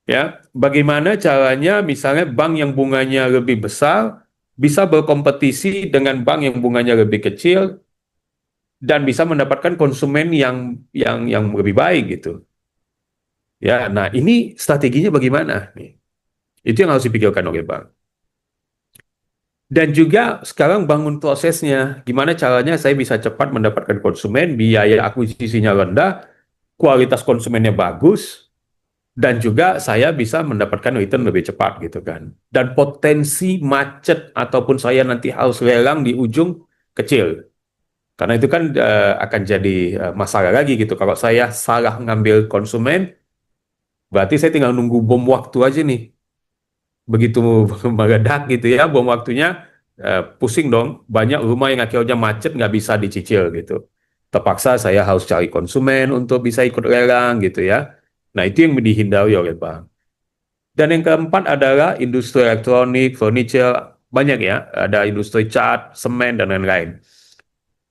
Ya, bagaimana caranya misalnya bank yang bunganya lebih besar bisa berkompetisi dengan bank yang bunganya lebih kecil dan bisa mendapatkan konsumen yang lebih baik gitu. Ya, nah ini strateginya bagaimana nih? Itu yang harus dipikirkan oleh bank. Dan juga sekarang bangun prosesnya, gimana caranya saya bisa cepat mendapatkan konsumen, biaya akuisisinya rendah, kualitas konsumennya bagus, dan juga saya bisa mendapatkan return lebih cepat gitu kan. Dan potensi macet ataupun saya nanti harus lelang di ujung kecil. Karena itu kan akan jadi masalah lagi gitu. Kalau saya salah ngambil konsumen, berarti saya tinggal nunggu bom waktu aja nih. Begitu meledak gitu ya, bom waktunya pusing dong. Banyak rumah yang akhirnya macet nggak bisa dicicil gitu. Terpaksa saya harus cari konsumen untuk bisa ikut lelang gitu ya. Nah itu yang dihindari oleh bank. Dan yang keempat adalah industri elektronik, furniture, banyak ya. Ada industri cat, semen, dan lain-lain.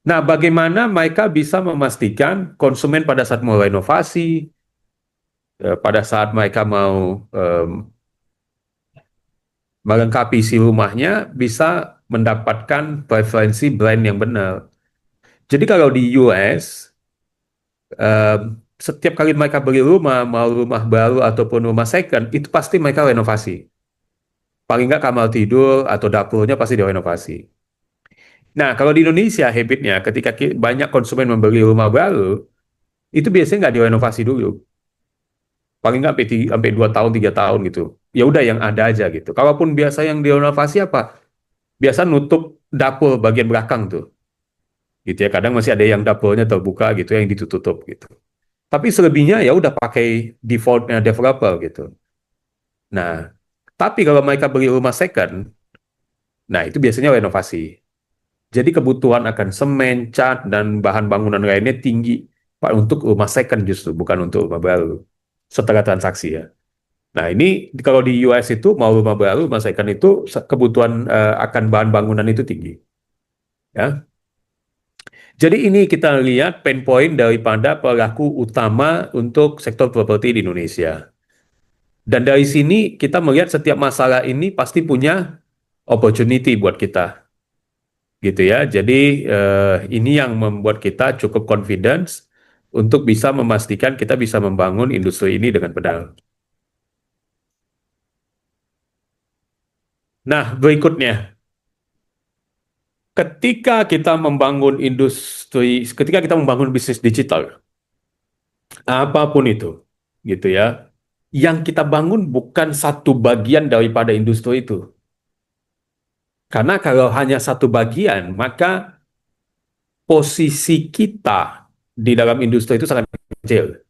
Nah, bagaimana mereka bisa memastikan konsumen pada saat mau renovasi, pada saat mereka mau melengkapi si rumahnya, bisa mendapatkan preferensi brand yang benar. Jadi kalau di US, setiap kali mereka beli rumah, mau rumah baru ataupun rumah second, itu pasti mereka renovasi. Paling nggak kamar tidur atau dapurnya pasti direnovasi. Nah, kalau di Indonesia habitnya ketika banyak konsumen membeli rumah baru, itu biasanya nggak direnovasi dulu. paling nggak sampai 2 tahun 3 tahun gitu. Ya udah yang ada aja gitu. Kalaupun biasa yang direnovasi apa? Biasa nutup dapur bagian belakang tuh. Gitu ya. Kadang masih ada yang dapurnya terbuka gitu yang ditutup gitu. Tapi selebihnya ya udah pakai defaultnya developer gitu. Nah, tapi kalau mereka beli rumah second, nah itu biasanya renovasi. Jadi kebutuhan akan semen, cat, dan bahan bangunan lainnya tinggi Pak untuk rumah second justru, bukan untuk rumah baru. Setelah transaksi ya. Nah ini kalau di US itu mau rumah baru, rumah second itu kebutuhan akan bahan bangunan itu tinggi. Ya. Jadi ini kita lihat pain point daripada pelaku utama untuk sektor properti di Indonesia. Dan dari sini kita melihat setiap masalah ini pasti punya opportunity buat kita. Gitu ya. Jadi ini yang membuat kita cukup confidence untuk bisa memastikan kita bisa membangun industri ini dengan benar. Nah, berikutnya, ketika kita membangun bisnis digital, apapun itu, gitu ya, yang kita bangun bukan satu bagian daripada industri itu. Karena kalau hanya satu bagian, maka posisi kita di dalam industri itu sangat kecil.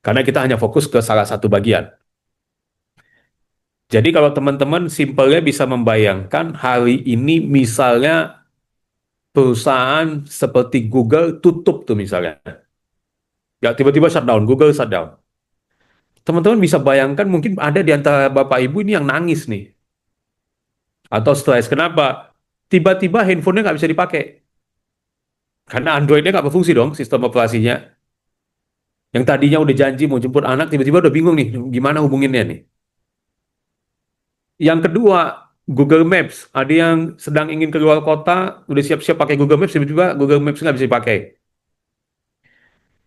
Karena kita hanya fokus ke salah satu bagian. Jadi kalau teman-teman simpelnya bisa membayangkan hari ini misalnya perusahaan seperti Google tutup tuh misalnya. Ya tiba-tiba shutdown, Google shutdown. Teman-teman bisa bayangkan mungkin ada di antara Bapak Ibu ini yang nangis nih. Atau stres. Kenapa? Tiba-tiba handphonenya nggak bisa dipakai. Karena Android-nya nggak berfungsi dong sistem operasinya. Yang tadinya udah janji mau jemput anak, tiba-tiba udah bingung nih, gimana hubunginnya nih. Yang kedua, Google Maps. Ada yang sedang ingin keluar kota, udah siap-siap pakai Google Maps, tiba-tiba Google Maps nggak bisa dipakai.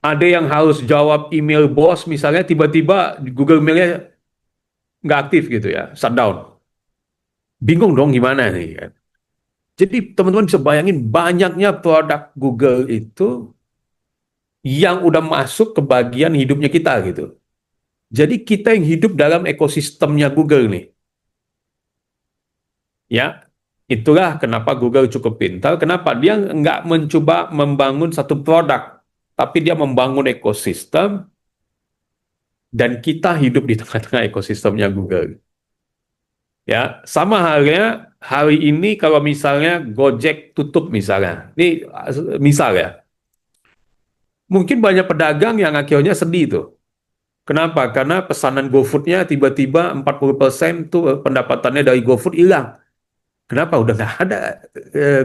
Ada yang harus jawab email bos, misalnya tiba-tiba Google Mail-nya nggak aktif gitu ya, shutdown. Bingung dong gimana nih kan. Jadi teman-teman bisa bayangin banyaknya produk Google itu yang udah masuk ke bagian hidupnya kita gitu. Jadi kita yang hidup dalam ekosistemnya Google nih. Ya, itulah kenapa Google cukup pintar. Kenapa? Dia nggak mencoba membangun satu produk, tapi dia membangun ekosistem dan kita hidup di tengah-tengah ekosistemnya Google. Ya, sama halnya hari ini kalau misalnya Gojek tutup misalnya. Ini misal ya. Mungkin banyak pedagang yang akhirnya sedih tuh. Kenapa? Karena pesanan GoFood-nya tiba-tiba 40% tuh pendapatannya dari GoFood hilang. Kenapa? Udah nggak ada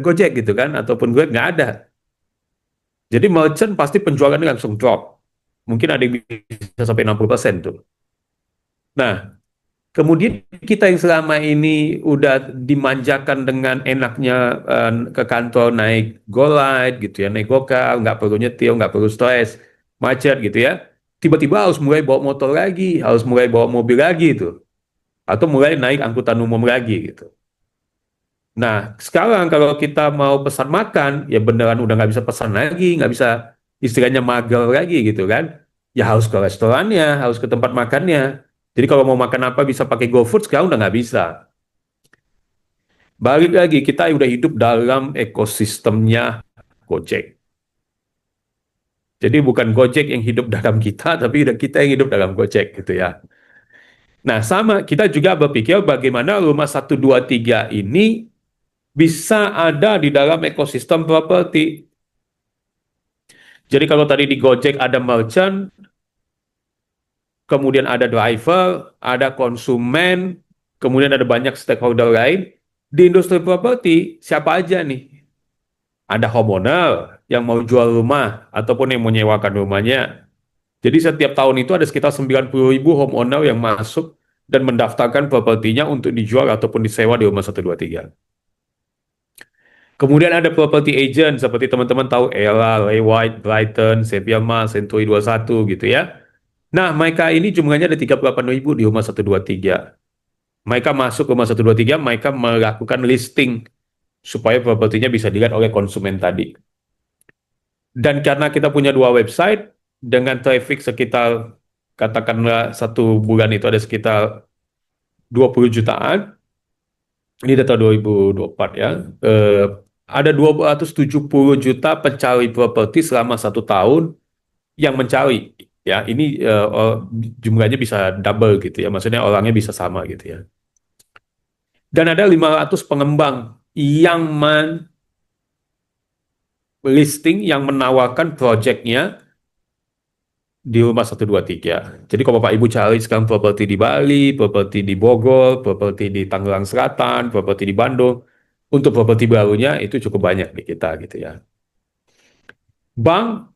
Gojek gitu kan, ataupun Grab nggak ada. Jadi merchant pasti penjualannya langsung drop. Mungkin ada yang bisa sampai 60% tuh. Nah, kemudian kita yang selama ini udah dimanjakan dengan enaknya ke kantor naik GoRide gitu ya, naik Gokar, nggak perlu nyetir, nggak perlu stres, macet gitu ya. Tiba-tiba harus mulai bawa motor lagi, harus mulai bawa mobil lagi itu, atau mulai naik angkutan umum lagi gitu. Nah, sekarang kalau kita mau pesan makan, ya beneran udah nggak bisa pesan lagi, nggak bisa istilahnya mager lagi gitu kan. Ya harus ke restorannya, harus ke tempat makannya. Jadi kalau mau makan apa bisa pakai GoFood, sekarang udah nggak bisa. Balik lagi, kita udah hidup dalam ekosistemnya Gojek. Jadi bukan Gojek yang hidup dalam kita, tapi udah kita yang hidup dalam Gojek gitu ya. Nah, sama kita juga berpikir bagaimana rumah 123 ini bisa ada di dalam ekosistem properti. Jadi kalau tadi di Gojek ada merchant, kemudian ada driver, ada konsumen, kemudian ada banyak stakeholder lain. Di industri properti, siapa aja nih? Ada homeowner yang mau jual rumah, ataupun yang menyewakan rumahnya. Jadi setiap tahun itu ada sekitar 90.000 homeowner yang masuk dan mendaftarkan propertinya untuk dijual ataupun disewa di rumah 123. Kemudian ada property agent seperti teman-teman tahu Ella, Ray White, Brighton, Sepia Mas, Century 21 gitu ya. Nah, mereka ini jumlahnya ada 38.000 di rumah 123. Mereka masuk rumah 123, mereka melakukan listing supaya propertinya bisa dilihat oleh konsumen tadi. Dan karena kita punya dua website dengan traffic sekitar katakanlah satu bulan itu ada sekitar 20 jutaan, ini data 2024 ya, ada 270 juta pencari properti selama 1 tahun yang mencari. Ya, ini jumlahnya bisa double gitu ya, maksudnya orangnya bisa sama gitu ya. Dan ada 500 pengembang yang listing, yang menawarkan proyeknya di rumah 123. Jadi kalau Bapak Ibu cari sekarang properti di Bali, properti di Bogor, properti di Tangerang Selatan, properti di Bandung, untuk properti barunya itu cukup banyak di kita gitu ya. Bank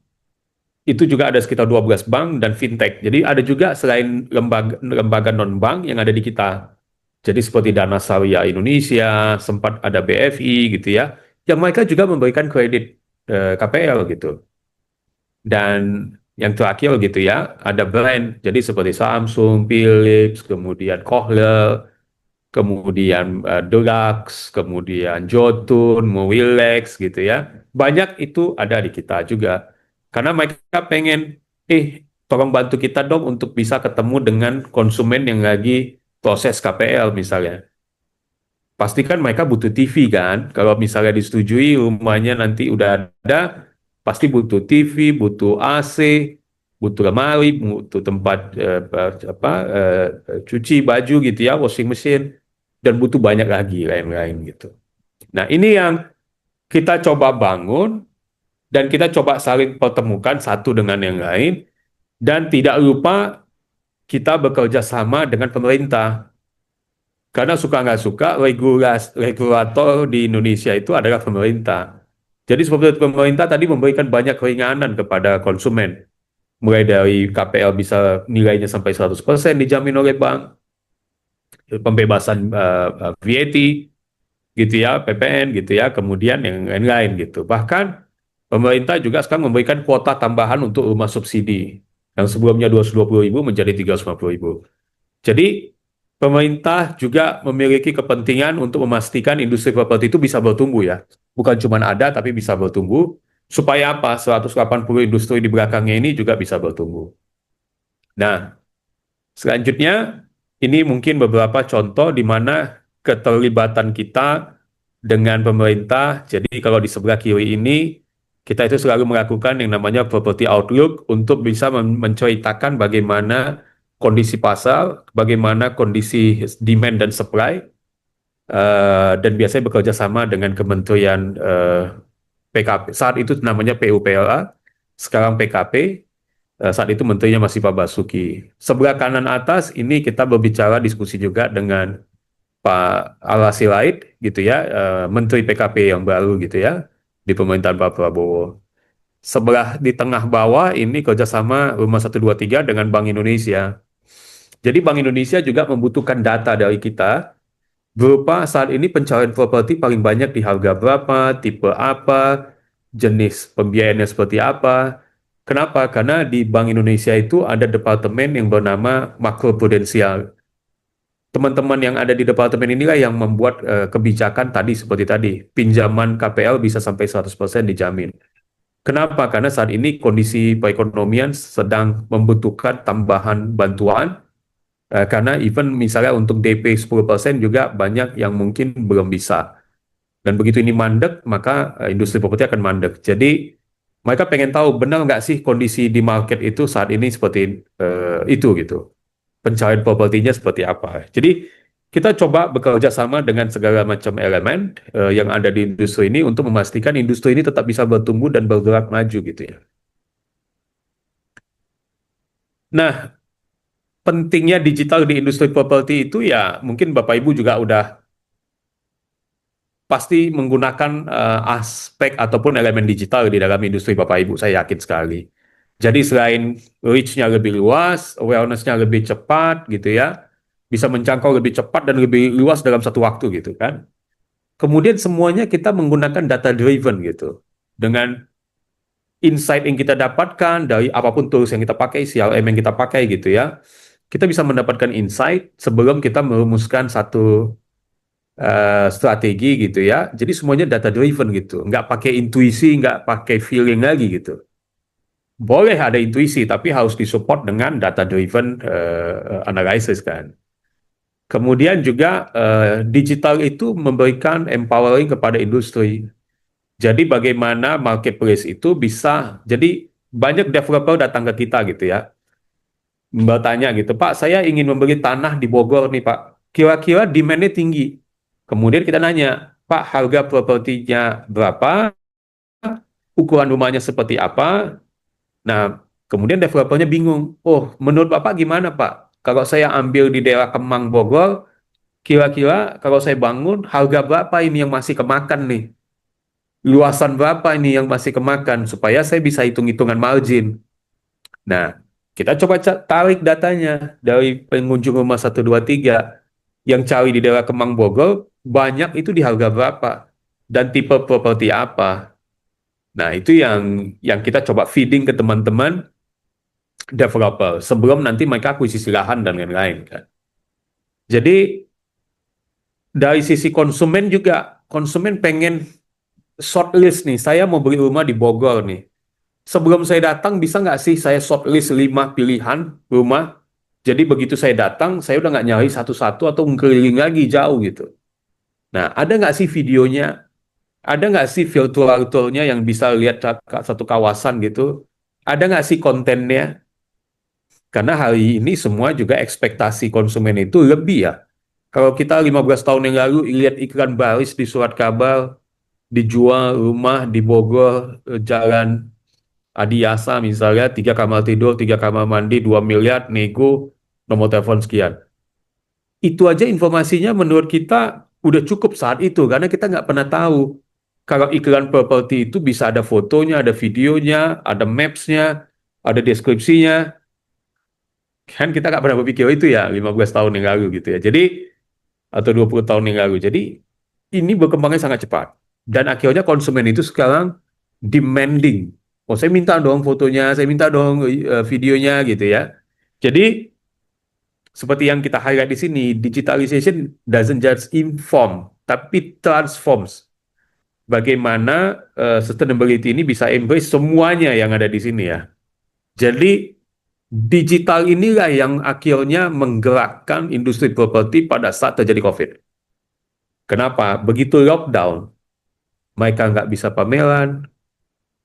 itu juga ada sekitar 12 bank dan fintech. Jadi ada juga selain lembaga non-bank yang ada di kita. Jadi seperti Dana Syariah Indonesia, sempat ada BFI gitu ya, yang mereka juga memberikan kredit KPL gitu. Dan yang terakhir gitu ya, ada brand, jadi seperti Samsung, Philips, kemudian Kohler, kemudian Dulux, kemudian Jotun, Mowilex gitu ya. Banyak itu ada di kita juga. Karena mereka pengen, tolong bantu kita dong untuk bisa ketemu dengan konsumen yang lagi proses KPL misalnya. Pasti kan mereka butuh TV kan, kalau misalnya disetujui rumahnya nanti udah ada, pasti butuh TV, butuh AC, butuh lemari, butuh tempat cuci baju gitu ya, washing machine, dan butuh banyak lagi lain-lain gitu. Nah ini yang kita coba bangun, dan kita coba saling pertemukan satu dengan yang lain, dan tidak lupa kita bekerja sama dengan pemerintah. Karena suka nggak suka, regulator di Indonesia itu adalah pemerintah. Jadi seperti pemerintah tadi memberikan banyak keringanan kepada konsumen. Mulai dari KPL bisa nilainya sampai 100% dijamin oleh bank, pembebasan VAT, gitu ya, PPN gitu ya, kemudian yang lain-lain gitu. Bahkan pemerintah juga sekarang memberikan kuota tambahan untuk rumah subsidi. Yang sebelumnya 220.000 menjadi 350.000. Jadi pemerintah juga memiliki kepentingan untuk memastikan industri properti itu bisa bertumbuh ya. Bukan cuma ada, tapi bisa bertumbuh. Supaya apa? 180 industri di belakangnya ini juga bisa bertumbuh. Nah, selanjutnya ini mungkin beberapa contoh di mana keterlibatan kita dengan pemerintah. Jadi kalau di sebelah kiri ini, kita itu selalu melakukan yang namanya property outlook untuk bisa menceritakan bagaimana kondisi pasar, bagaimana kondisi demand dan supply, dan biasanya bekerja sama dengan Kementerian PKP. Saat itu namanya PUPLA, sekarang PKP, saat itu menterinya masih Pak Basuki. Sebelah kanan atas ini kita berbicara diskusi juga dengan Pak Al Silaid gitu ya, Menteri PKP yang baru gitu ya, di pemerintahan Pak Prabowo. Sebelah di tengah bawah ini kerjasama Rumah 123 dengan Bank Indonesia. Jadi Bank Indonesia juga membutuhkan data dari kita berupa saat ini pencarian properti paling banyak di harga berapa, tipe apa, jenis pembiayaannya seperti apa. Kenapa? Karena di Bank Indonesia itu ada departemen yang bernama makroprudensial. Teman-teman yang ada di departemen inilah yang membuat kebijakan tadi seperti tadi. Pinjaman KPL bisa sampai 100% dijamin. Kenapa? Karena saat ini kondisi perekonomian sedang membutuhkan tambahan bantuan, karena even misalnya untuk DP 10% juga banyak yang mungkin belum bisa. Dan begitu ini mandek, maka industri properti akan mandek. Jadi mereka pengen tahu benar nggak sih kondisi di market itu saat ini seperti itu gitu. Pencarian propertinya seperti apa. Jadi kita coba bekerja sama dengan segala macam elemen yang ada di industri ini untuk memastikan industri ini tetap bisa bertumbuh dan bergerak maju gitu ya. Nah, pentingnya digital di industri properti itu ya mungkin Bapak Ibu juga udah pasti menggunakan aspek ataupun elemen digital di dalam industri Bapak Ibu, saya yakin sekali. Jadi selain reach-nya lebih luas, awareness-nya lebih cepat gitu ya, bisa menjangkau lebih cepat dan lebih luas dalam satu waktu gitu kan. Kemudian semuanya kita menggunakan data driven gitu. Dengan insight yang kita dapatkan dari apapun tools yang kita pakai, CRM yang kita pakai gitu ya. Kita bisa mendapatkan insight sebelum kita merumuskan satu strategi gitu ya. Jadi semuanya data driven gitu. Nggak pakai intuisi, nggak pakai feeling lagi gitu. Boleh ada intuisi, tapi harus disupport dengan data-driven analysis kan. Kemudian juga digital itu memberikan empowering kepada industri. Jadi bagaimana marketplace itu bisa, jadi banyak developer datang ke kita gitu ya, bertanya gitu, Pak, saya ingin membeli tanah di Bogor nih Pak, kira-kira demand-nya tinggi. Kemudian kita nanya, Pak, harga propertinya berapa, ukuran rumahnya seperti apa. Nah, kemudian developernya bingung, oh menurut Bapak gimana Pak? Kalau saya ambil di daerah Kemang Bogor, kira-kira kalau saya bangun, harga berapa ini yang masih kemakan nih? Luasan berapa ini yang masih kemakan? Supaya saya bisa hitung-hitungan margin. Nah, kita coba tarik datanya dari pengunjung rumah 1, 2, 3 yang cari di daerah Kemang Bogor, banyak itu di harga berapa? Dan tipe properti apa? Nah, itu yang kita coba feeding ke teman-teman developer sebelum nanti mereka akuisisi lahan dan lain-lain kan. Jadi dari sisi konsumen juga, konsumen pengen shortlist nih, saya mau beli rumah di Bogor nih. Sebelum saya datang, bisa nggak sih saya shortlist 5 pilihan rumah? Jadi begitu saya datang, saya udah nggak nyari satu-satu atau keliling lagi jauh gitu. Nah, ada nggak sih videonya? Ada nggak sih virtual tour-nya yang bisa lihat satu kawasan gitu? Ada nggak sih kontennya? Karena hari ini semua juga ekspektasi konsumen itu lebih ya. Kalau kita 15 tahun yang lalu lihat iklan baris di surat kabar, dijual rumah di Bogor, Jalan Adiasa misalnya, 3 kamar tidur, 3 kamar mandi, 2 miliar, nego, nomor telepon sekian. Itu aja informasinya menurut kita udah cukup saat itu, karena kita nggak pernah tahu. Kalau iklan properti itu bisa ada fotonya, ada videonya, ada maps-nya, ada deskripsinya. Kan kita nggak pernah berpikir itu ya 15 tahun yang lalu gitu ya. Jadi, atau 20 tahun yang lalu. Jadi, ini berkembangnya sangat cepat. Dan akhirnya konsumen itu sekarang demanding. Oh, saya minta dong fotonya, saya minta dong videonya gitu ya. Jadi, seperti yang kita highlight di sini, digitalization doesn't just inform, tapi transforms. Bagaimana sustainability ini bisa embrace semuanya yang ada di sini ya. Jadi, digital inilah yang akhirnya menggerakkan industri properti pada saat terjadi COVID. Kenapa? Begitu lockdown, mereka nggak bisa pameran,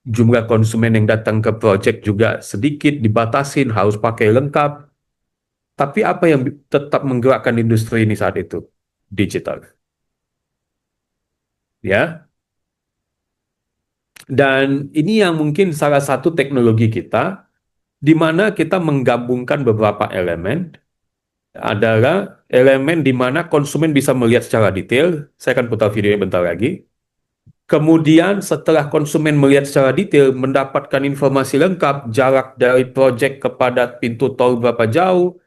jumlah konsumen yang datang ke project juga sedikit, dibatasin, harus pakai lengkap. Tapi apa yang tetap menggerakkan industri ini saat itu? Digital. Ya. Dan ini yang mungkin salah satu teknologi kita, di mana kita menggabungkan beberapa elemen, adalah elemen di mana konsumen bisa melihat secara detail. Saya akan putar videonya bentar lagi. Kemudian setelah konsumen melihat secara detail, mendapatkan informasi lengkap, jarak dari proyek kepada pintu tol berapa jauh,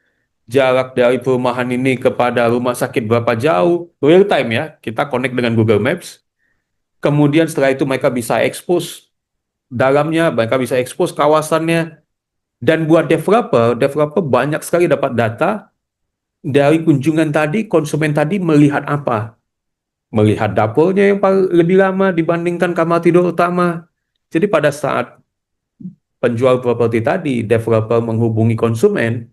jarak dari perumahan ini kepada rumah sakit berapa jauh, real time ya, kita connect dengan Google Maps. Kemudian setelah itu mereka bisa expose dalamnya, mereka bisa expose kawasannya. Dan buat developer, developer banyak sekali dapat data dari kunjungan tadi, konsumen tadi melihat apa? Melihat dapurnya yang lebih lama dibandingkan kamar tidur utama. Jadi pada saat penjual properti tadi, developer menghubungi konsumen,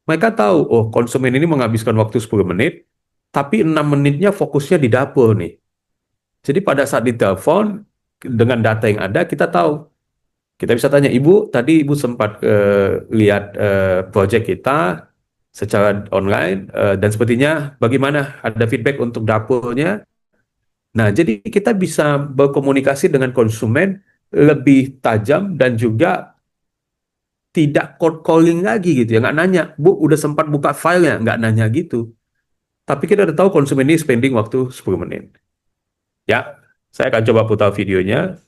mereka tahu, oh konsumen ini menghabiskan waktu 10 menit, tapi 6 menitnya fokusnya di dapur nih. Jadi pada saat ditelepon, dengan data yang ada, kita tahu. Kita bisa tanya, Ibu, tadi Ibu sempat lihat project kita secara online, dan sepertinya bagaimana? Ada feedback untuk dapurnya? Nah, jadi kita bisa berkomunikasi dengan konsumen lebih tajam dan juga tidak cold calling lagi gitu ya, nggak nanya, Bu, udah sempat buka filenya, nggak nanya gitu. Tapi kita udah tahu konsumen ini spending waktu 10 menit. Ya, saya akan coba putar videonya.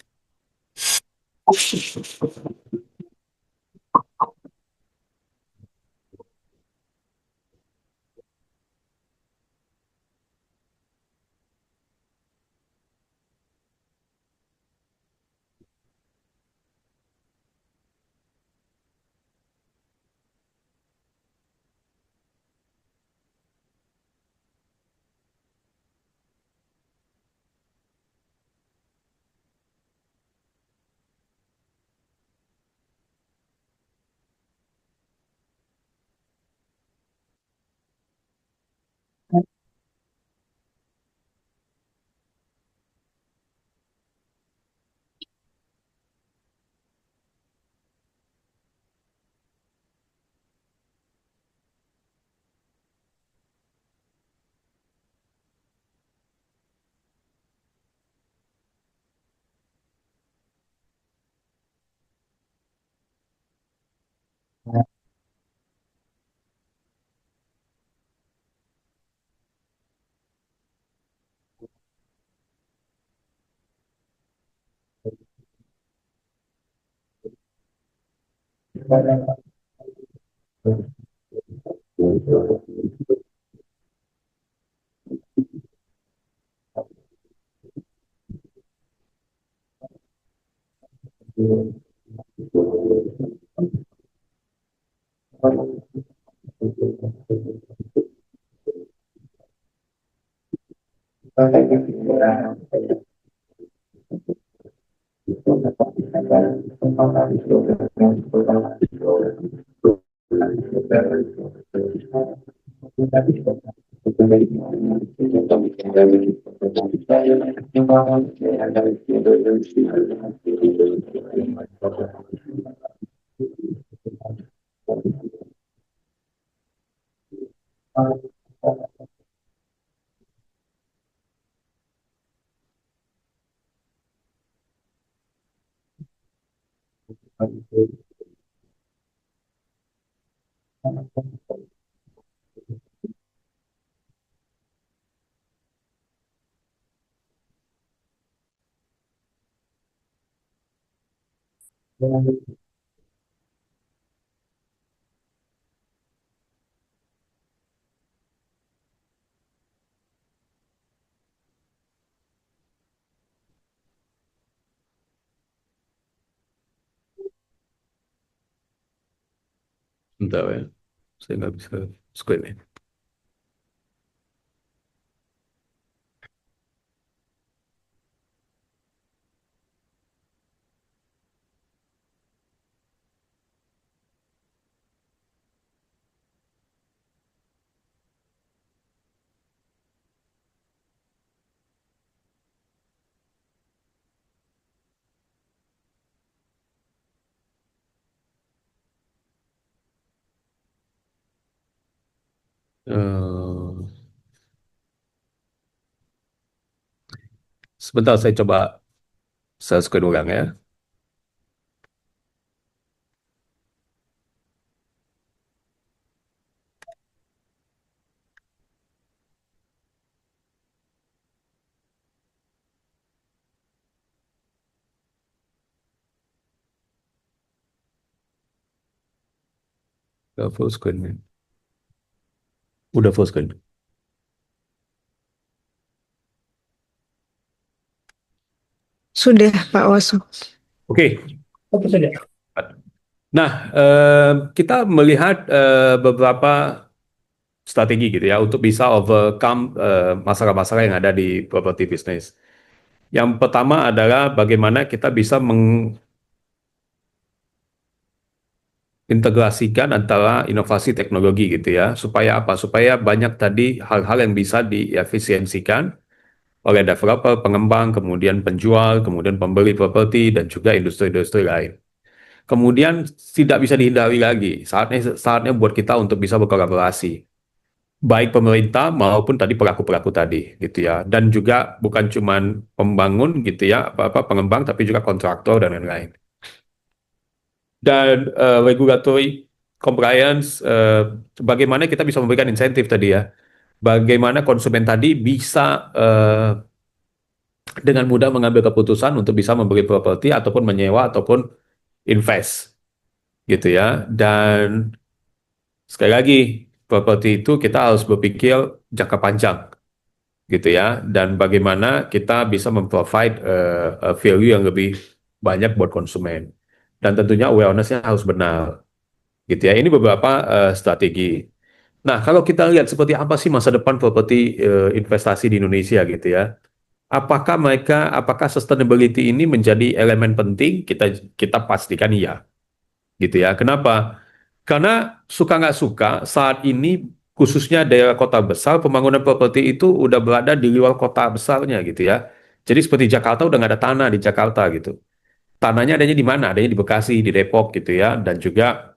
Bentar ya, saya nggak bisa screen ya. Eh, Sebentar saya coba saya screen ulang ya. Udah full screen ya. Udah full screen. Sudah, Pak Oso. Oke. Apa saja? Nah, kita melihat beberapa strategi gitu ya untuk bisa overcome masalah-masalah yang ada di property business. Yang pertama adalah bagaimana kita bisa mengintegrasikan antara inovasi teknologi gitu ya, supaya apa? Supaya banyak tadi hal-hal yang bisa diefisiensikan oleh developer, pengembang, kemudian penjual, kemudian pembeli properti, dan juga industri-industri lain. Kemudian tidak bisa dihindari lagi, saatnya buat kita untuk bisa berkolaborasi, baik pemerintah maupun tadi pelaku-pelaku tadi, gitu ya. Dan juga bukan cuman pembangun gitu ya, apa-apa pengembang, tapi juga kontraktor dan lain-lain. Dan regulatory compliance, bagaimana kita bisa memberikan insentif tadi ya, bagaimana konsumen tadi bisa dengan mudah mengambil keputusan untuk bisa membeli properti ataupun menyewa ataupun invest gitu ya. Dan sekali lagi, properti itu kita harus berpikir jangka panjang gitu ya, dan bagaimana kita bisa memprovide value yang lebih banyak buat konsumen, dan tentunya awareness-nya harus benar gitu ya. Ini beberapa strategi. Nah, kalau kita lihat seperti apa sih masa depan properti investasi di Indonesia gitu ya, apakah sustainability ini menjadi elemen penting? Kita pastikan iya, gitu ya. Kenapa? Karena suka nggak suka saat ini khususnya daerah kota besar, pembangunan properti itu udah berada di luar kota besarnya gitu ya. Jadi seperti Jakarta udah nggak ada tanah di Jakarta gitu. Tanahnya adanya di mana? Adanya di Bekasi, di Depok gitu ya, dan juga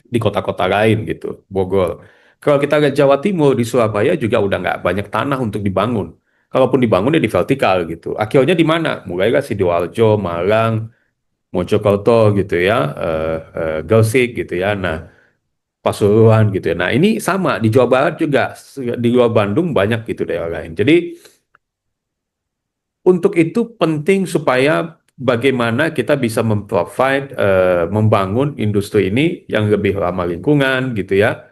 di kota-kota lain gitu, Bogor. Kalau kita lihat Jawa Timur, di Surabaya juga udah nggak banyak tanah untuk dibangun. Kalaupun dibangun ya di vertikal gitu. Akhirnya di mana? Mulailah Sidoarjo, Malang, Mojokerto gitu ya, Gresik gitu ya. Nah, Pasuruan gitu ya. Nah, ini sama di Jawa Barat juga, di luar Bandung banyak gitu daerah lain. Jadi untuk itu penting supaya bagaimana kita bisa membangun industri ini yang lebih ramah lingkungan gitu ya.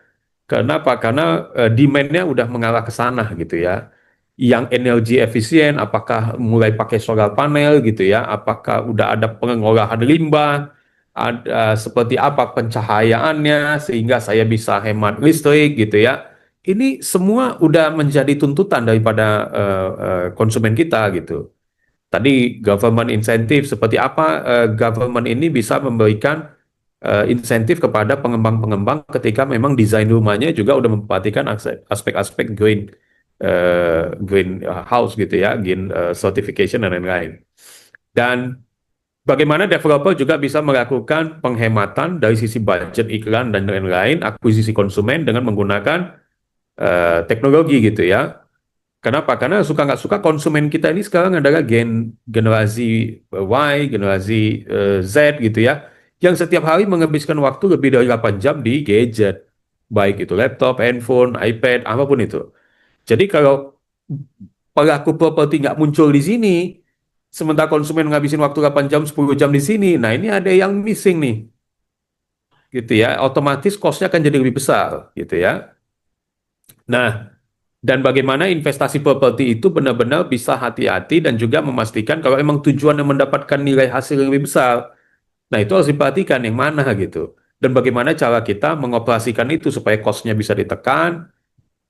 Kenapa? Karena demand-nya udah mengarah ke sana gitu ya. Yang energi efisien, apakah mulai pakai solar panel gitu ya, apakah udah ada pengolahan limbah, ada seperti apa pencahayaannya sehingga saya bisa hemat listrik gitu ya. Ini semua udah menjadi tuntutan daripada konsumen kita gitu. Tadi government insentif seperti apa government ini bisa memberikan insentif kepada pengembang-pengembang ketika memang desain rumahnya juga udah memperhatikan aspek-aspek green house gitu ya, green certification dan lain-lain. Dan bagaimana developer juga bisa melakukan penghematan dari sisi budget iklan dan lain-lain, akuisisi konsumen dengan menggunakan teknologi gitu ya. Kenapa? Karena suka nggak suka konsumen kita ini sekarang adalah generasi Y, generasi Z gitu ya, yang setiap hari menghabiskan waktu lebih dari 8 jam di gadget, baik itu laptop, handphone, iPad, apapun itu. Jadi kalau pelaku properti nggak muncul di sini, sementara konsumen ngabisin waktu 8 jam, 10 jam di sini, nah ini ada yang missing nih, gitu ya. Otomatis cost-nya akan jadi lebih besar, gitu ya. Nah, dan bagaimana investasi properti itu benar-benar bisa hati-hati dan juga memastikan kalau emang tujuannya mendapatkan nilai hasil yang lebih besar. Nah, itu harus diperhatikan yang mana gitu. Dan bagaimana cara kita mengoperasikan itu supaya cost-nya bisa ditekan,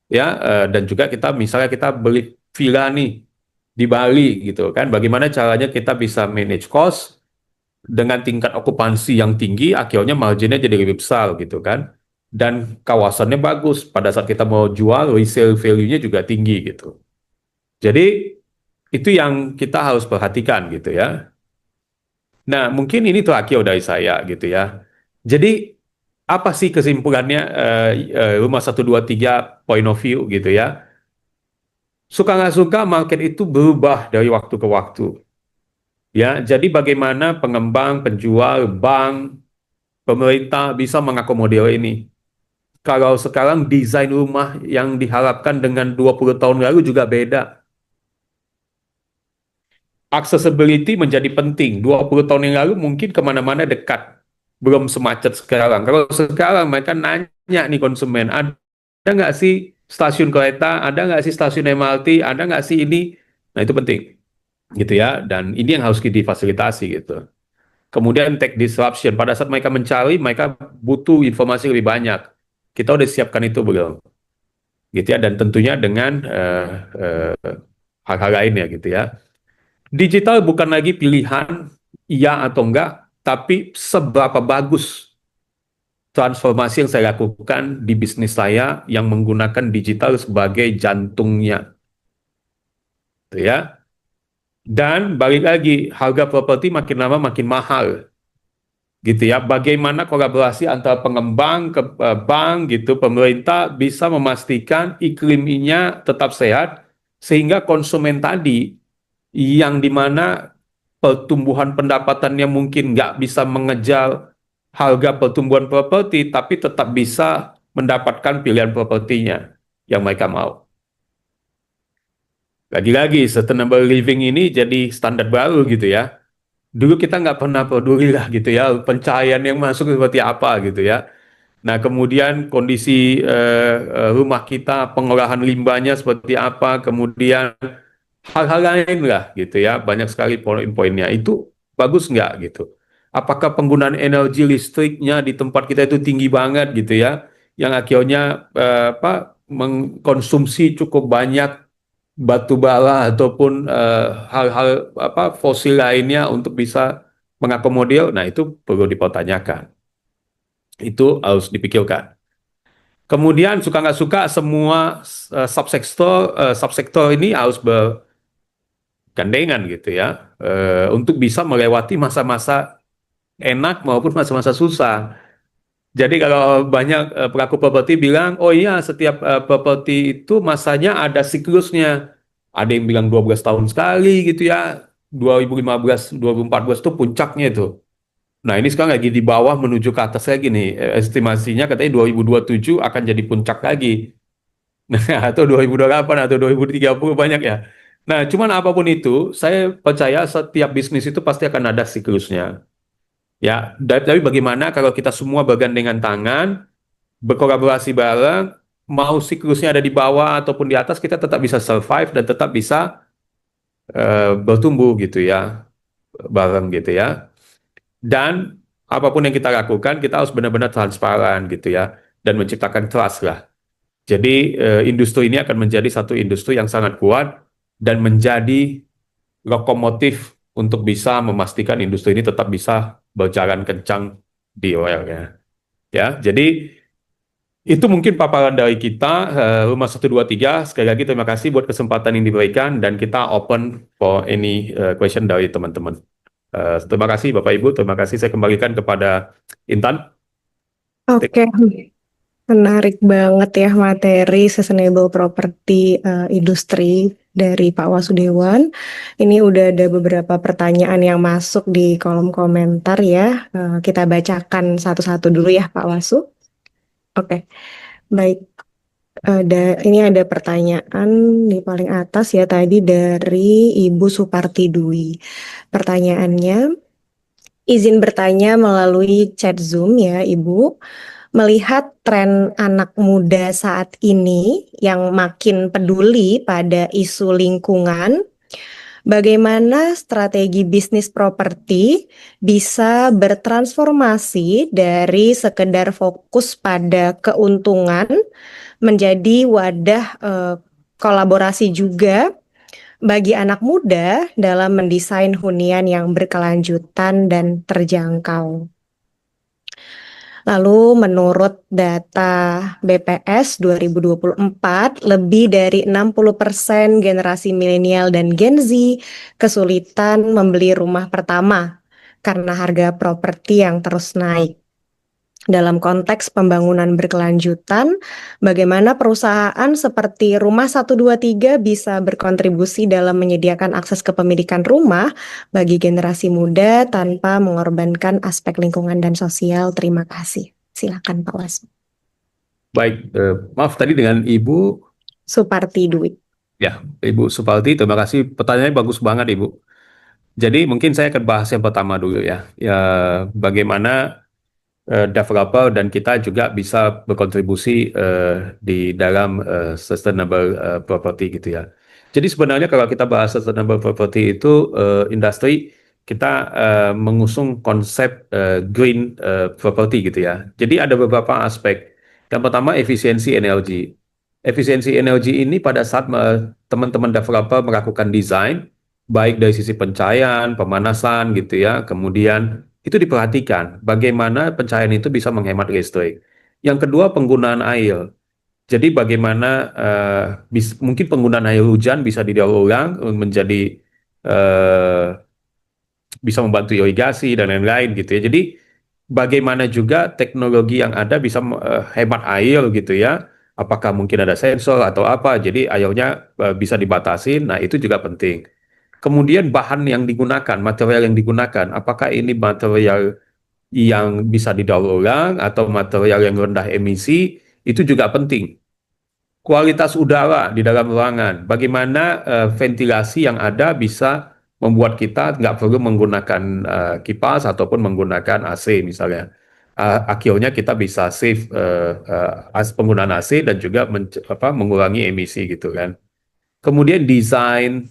ya, dan juga kita misalnya kita beli villa nih di Bali gitu kan, bagaimana caranya kita bisa manage cost dengan tingkat okupansi yang tinggi, akhirnya marginnya jadi lebih besar gitu kan. Dan kawasannya bagus, pada saat kita mau jual, resale value-nya juga tinggi gitu. Jadi itu yang kita harus perhatikan gitu ya. Nah, mungkin ini terakhir dari saya gitu ya. Jadi apa sih kesimpulannya Rumah 123 point of view gitu ya? Suka nggak suka market itu berubah dari waktu ke waktu. Ya, jadi bagaimana pengembang, penjual, bank, pemerintah bisa mengakomodir ini. Kalau sekarang desain rumah yang diharapkan dengan 20 tahun lalu juga beda. Accessibility menjadi penting. 20 tahun yang lalu mungkin kemana-mana dekat. Belum semacet sekarang. Kalau sekarang mereka nanya nih konsumen, ada nggak sih stasiun kereta, ada nggak sih stasiun MRT, ada nggak sih ini? Nah itu penting. Gitu ya. Dan ini yang harus difasilitasi gitu. Kemudian tech disruption. Pada saat mereka mencari, mereka butuh informasi lebih banyak. Kita udah siapkan itu belum? Gitu ya. Dan tentunya dengan hal-hal lainnya gitu ya. Digital bukan lagi pilihan iya atau enggak, tapi seberapa bagus transformasi yang saya lakukan di bisnis saya yang menggunakan digital sebagai jantungnya, gitu ya. Dan balik lagi, harga properti makin lama makin mahal, gitu ya. Bagaimana kolaborasi antara pengembang ke bank, gitu, pemerintah bisa memastikan iklimnya tetap sehat sehingga konsumen tadi yang dimana pertumbuhan pendapatannya mungkin nggak bisa mengejar harga pertumbuhan properti, tapi tetap bisa mendapatkan pilihan propertinya yang mereka mau. Lagi-lagi, sustainable living ini jadi standar baru gitu ya. Dulu kita nggak pernah peduli lah gitu ya, pencahayaan yang masuk seperti apa gitu ya. Nah, kemudian kondisi rumah kita, pengolahan limbahnya seperti apa, kemudian hal-hal lain lah gitu ya, banyak sekali poin-poinnya. Itu bagus nggak gitu? Apakah penggunaan energi listriknya di tempat kita itu tinggi banget gitu ya, yang akhirnya mengkonsumsi cukup banyak batu bara ataupun hal-hal fosil lainnya untuk bisa mengakomodir? Nah itu perlu dipertanyakan. Itu harus dipikirkan. Kemudian suka nggak suka semua subsektor ini harus gandengan gitu ya untuk bisa melewati masa-masa enak maupun masa-masa susah. Jadi kalau banyak pelaku properti bilang, oh iya setiap properti itu masanya ada siklusnya. Ada yang bilang 12 tahun sekali gitu ya. 2015, 2014 itu puncaknya itu. Nah ini sekarang lagi di bawah menuju ke atas lagi nih. Estimasinya katanya 2027 akan jadi puncak lagi. Nah, atau 2028 atau 2030 banyak ya. Nah, cuman apapun itu, saya percaya setiap bisnis itu pasti akan ada siklusnya. Ya, tapi bagaimana kalau kita semua bergandengan tangan, berkolaborasi bareng, mau siklusnya ada di bawah ataupun di atas, kita tetap bisa survive dan tetap bisa bertumbuh gitu ya, bareng gitu ya. Dan apapun yang kita lakukan, kita harus benar-benar transparan gitu ya, dan menciptakan trust lah. Jadi industri ini akan menjadi satu industri yang sangat kuat dan menjadi lokomotif untuk bisa memastikan industri ini tetap bisa berjalan kencang di OL ya. Ya, jadi itu mungkin paparan dari kita, Rumah 123. Sekali lagi terima kasih buat kesempatan yang diberikan dan kita open for any question dari teman-teman. Terima kasih Bapak Ibu, terima kasih. Saya kembalikan kepada Intan. Oke, menarik banget ya materi sustainable property industri dari Pak Wasudewan. Ini udah ada beberapa pertanyaan yang masuk di kolom komentar ya. Kita bacakan satu-satu dulu ya Pak Wasu. Oke, baik. Ini ada pertanyaan di paling atas ya tadi dari Ibu Suparti Dwi. Pertanyaannya, izin bertanya melalui chat Zoom ya Ibu. Melihat tren anak muda saat ini yang makin peduli pada isu lingkungan, bagaimana strategi bisnis properti bisa bertransformasi dari sekedar fokus pada keuntungan menjadi wadah kolaborasi juga bagi anak muda dalam mendesain hunian yang berkelanjutan dan terjangkau. Lalu menurut data BPS 2024, lebih dari 60% generasi milenial dan Gen Z kesulitan membeli rumah pertama karena harga properti yang terus naik. Dalam konteks pembangunan berkelanjutan, bagaimana perusahaan seperti Rumah 123 bisa berkontribusi dalam menyediakan akses kepemilikan rumah bagi generasi muda tanpa mengorbankan aspek lingkungan dan sosial? Terima kasih. Silakan Pak Was. Baik, maaf tadi dengan Ibu. Suparti Dwi. Ya, Ibu Suparti, terima kasih. Pertanyaannya bagus banget Ibu. Jadi mungkin saya akan bahas yang pertama dulu ya. Ya, bagaimana developer dan kita juga bisa berkontribusi di dalam sustainable property gitu ya. Jadi sebenarnya kalau kita bahas sustainable property itu industri kita mengusung konsep green property gitu ya. Jadi ada beberapa aspek. Yang pertama efisiensi energi. Efisiensi energi ini pada saat teman-teman developer melakukan desain, baik dari sisi pencahayaan, pemanasan gitu ya, kemudian itu diperhatikan bagaimana pencahayaan itu bisa menghemat listrik. Yang kedua penggunaan air. Jadi bagaimana mungkin penggunaan air hujan bisa didaur ulang menjadi bisa membantu irigasi dan lain-lain gitu ya. Jadi bagaimana juga teknologi yang ada bisa hemat air gitu ya. Apakah mungkin ada sensor atau apa, jadi airnya bisa dibatasi. Nah itu juga penting. Kemudian bahan yang digunakan, material yang digunakan, apakah ini material yang bisa didaur ulang atau material yang rendah emisi, itu juga penting. Kualitas udara di dalam ruangan, bagaimana ventilasi yang ada bisa membuat kita nggak perlu menggunakan kipas ataupun menggunakan AC misalnya. Akhirnya kita bisa save penggunaan AC dan juga mengurangi emisi gitu kan. Kemudian desain,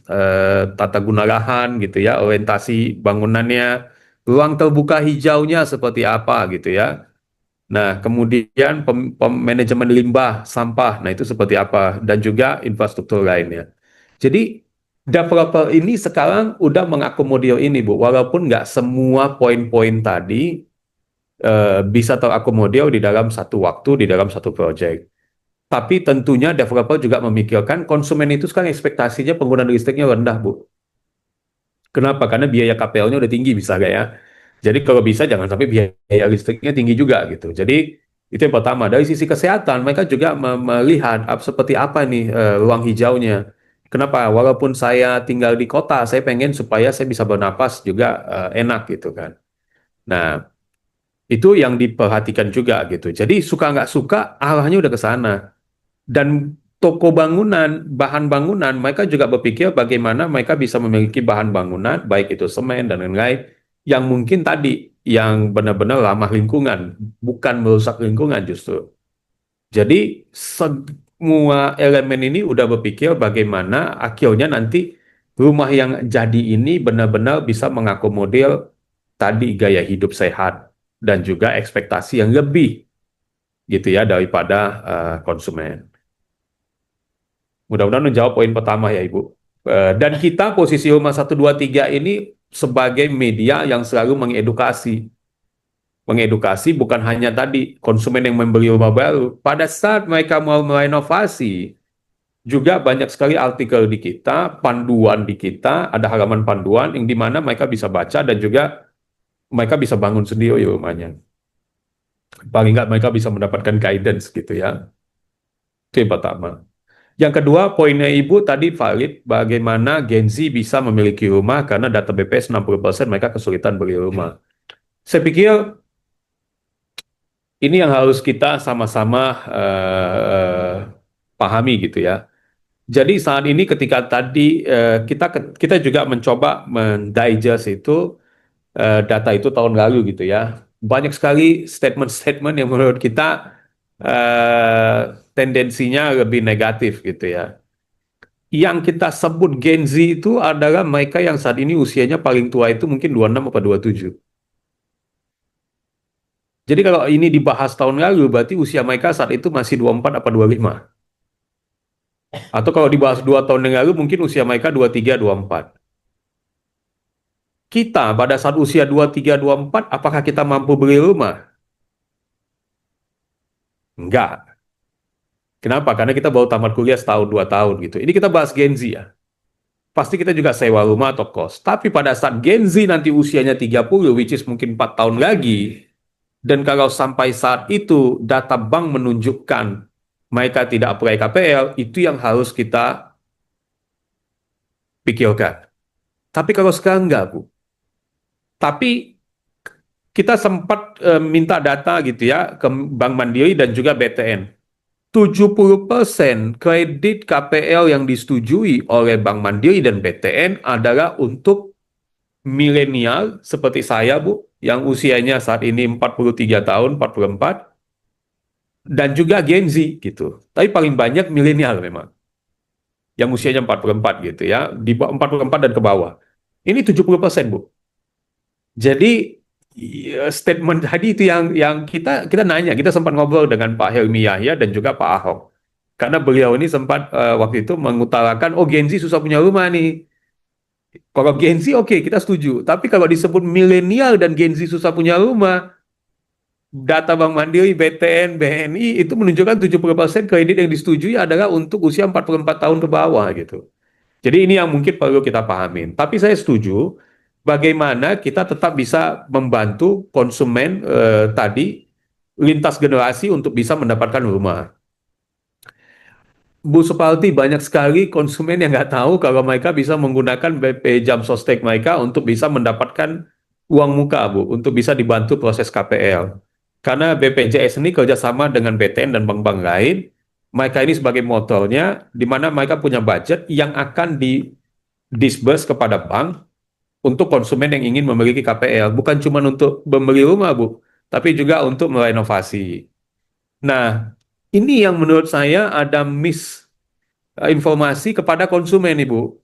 tata guna lahan gitu ya, orientasi bangunannya, ruang terbuka hijaunya seperti apa gitu ya. Nah, kemudian manajemen limbah, sampah, nah itu seperti apa, dan juga infrastruktur lainnya. Jadi, developer ini sekarang udah mengakomodir ini, Bu, walaupun nggak semua poin-poin tadi bisa terakomodir di dalam satu waktu, di dalam satu proyek. Tapi tentunya developer juga memikirkan konsumen itu sekarang ekspektasinya penggunaan listriknya rendah, Bu. Kenapa? Karena biaya KPL-nya udah tinggi misalnya ya. Jadi kalau bisa jangan sampai biaya listriknya tinggi juga gitu. Jadi itu yang pertama. Dari sisi kesehatan mereka juga melihat seperti apa nih ruang hijaunya. Kenapa? Walaupun saya tinggal di kota, saya pengen supaya saya bisa bernapas juga enak gitu kan. Nah, itu yang diperhatikan juga gitu. Jadi suka nggak suka arahnya udah ke sana. Dan toko bangunan, bahan bangunan, mereka juga berpikir bagaimana mereka bisa memiliki bahan bangunan, baik itu semen dan lain-lain, yang mungkin tadi, yang benar-benar ramah lingkungan, bukan merusak lingkungan justru. Jadi semua elemen ini udah berpikir bagaimana akhirnya nanti rumah yang jadi ini benar-benar bisa mengakomodir tadi gaya hidup sehat dan juga ekspektasi yang lebih gitu ya daripada konsumen. Mudah-mudahan menjawab poin pertama ya Ibu. Dan kita posisi Rumah 123 ini sebagai media yang selalu mengedukasi. Mengedukasi bukan hanya tadi konsumen yang membeli rumah baru. Pada saat mereka mau merenovasi, juga banyak sekali artikel di kita, panduan di kita, ada halaman panduan yang dimana mereka bisa baca dan juga mereka bisa bangun sendiri rumahnya. Paling nggak mereka bisa mendapatkan guidance gitu ya. Itu yang pertama. Yang kedua, poinnya Ibu tadi valid, bagaimana Gen Z bisa memiliki rumah karena data BPS 60% mereka kesulitan beli rumah. Saya pikir ini yang harus kita sama-sama pahami gitu ya. Jadi saat ini ketika tadi kita juga mencoba mendigest itu data itu tahun lalu gitu ya. Banyak sekali statement-statement yang menurut kita tendensinya lebih negatif gitu ya. Yang kita sebut Gen Z itu adalah mereka yang saat ini usianya paling tua itu mungkin 26 atau 27. Jadi kalau ini dibahas tahun lalu, berarti usia mereka saat itu masih 24 atau 25. Atau kalau dibahas 2 tahun yang lalu, mungkin usia mereka 23, 24. Kita pada saat usia 23, 24, apakah kita mampu beli rumah? Enggak. Kenapa? Karena kita baru tamat kuliah setahun, 2 tahun gitu. Ini kita bahas Gen Z ya. Pasti kita juga sewa rumah atau kos. Tapi pada saat Gen Z nanti usianya 30, which is mungkin 4 tahun lagi, dan kalau sampai saat itu data bank menunjukkan mereka tidak apply KPL, itu yang harus kita pikirkan. Tapi kalau sekarang enggak, Bu. Tapi kita sempat minta data gitu ya ke Bank Mandiri dan juga BTN. 70% kredit KPL yang disetujui oleh Bank Mandiri dan BTN adalah untuk milenial seperti saya, Bu, yang usianya saat ini 43 tahun, 44, dan juga Gen Z gitu. Tapi paling banyak milenial memang, yang usianya 44 gitu ya, di bawah 44 dan ke bawah. Ini 70%, Bu. Jadi statement tadi itu yang kita nanya, kita sempat ngobrol dengan Pak Helmi Yahya dan juga Pak Ahok. Karena beliau ini sempat waktu itu mengutarakan, oh Gen Z susah punya rumah nih. Kalau Gen Z oke, kita setuju. Tapi kalau disebut milenial dan Gen Z susah punya rumah, data Bank Mandiri, BTN, BNI itu menunjukkan 70% kredit yang disetujui adalah untuk usia 44 tahun ke bawah gitu. Jadi ini yang mungkin perlu kita pahamin. Tapi saya setuju bagaimana kita tetap bisa membantu konsumen tadi lintas generasi untuk bisa mendapatkan rumah. Bu Supalti, banyak sekali konsumen yang nggak tahu kalau mereka bisa menggunakan BP Jam Sostek mereka untuk bisa mendapatkan uang muka, Bu, untuk bisa dibantu proses KPL. Karena BPJS ini kerjasama dengan BTN dan bank-bank lain, mereka ini sebagai motornya, di mana mereka punya budget yang akan di-disburse kepada bank untuk konsumen yang ingin memiliki KPL. Bukan cuma untuk membeli rumah, Bu, tapi juga untuk merenovasi. Nah, ini yang menurut saya ada informasi kepada konsumen, Ibu.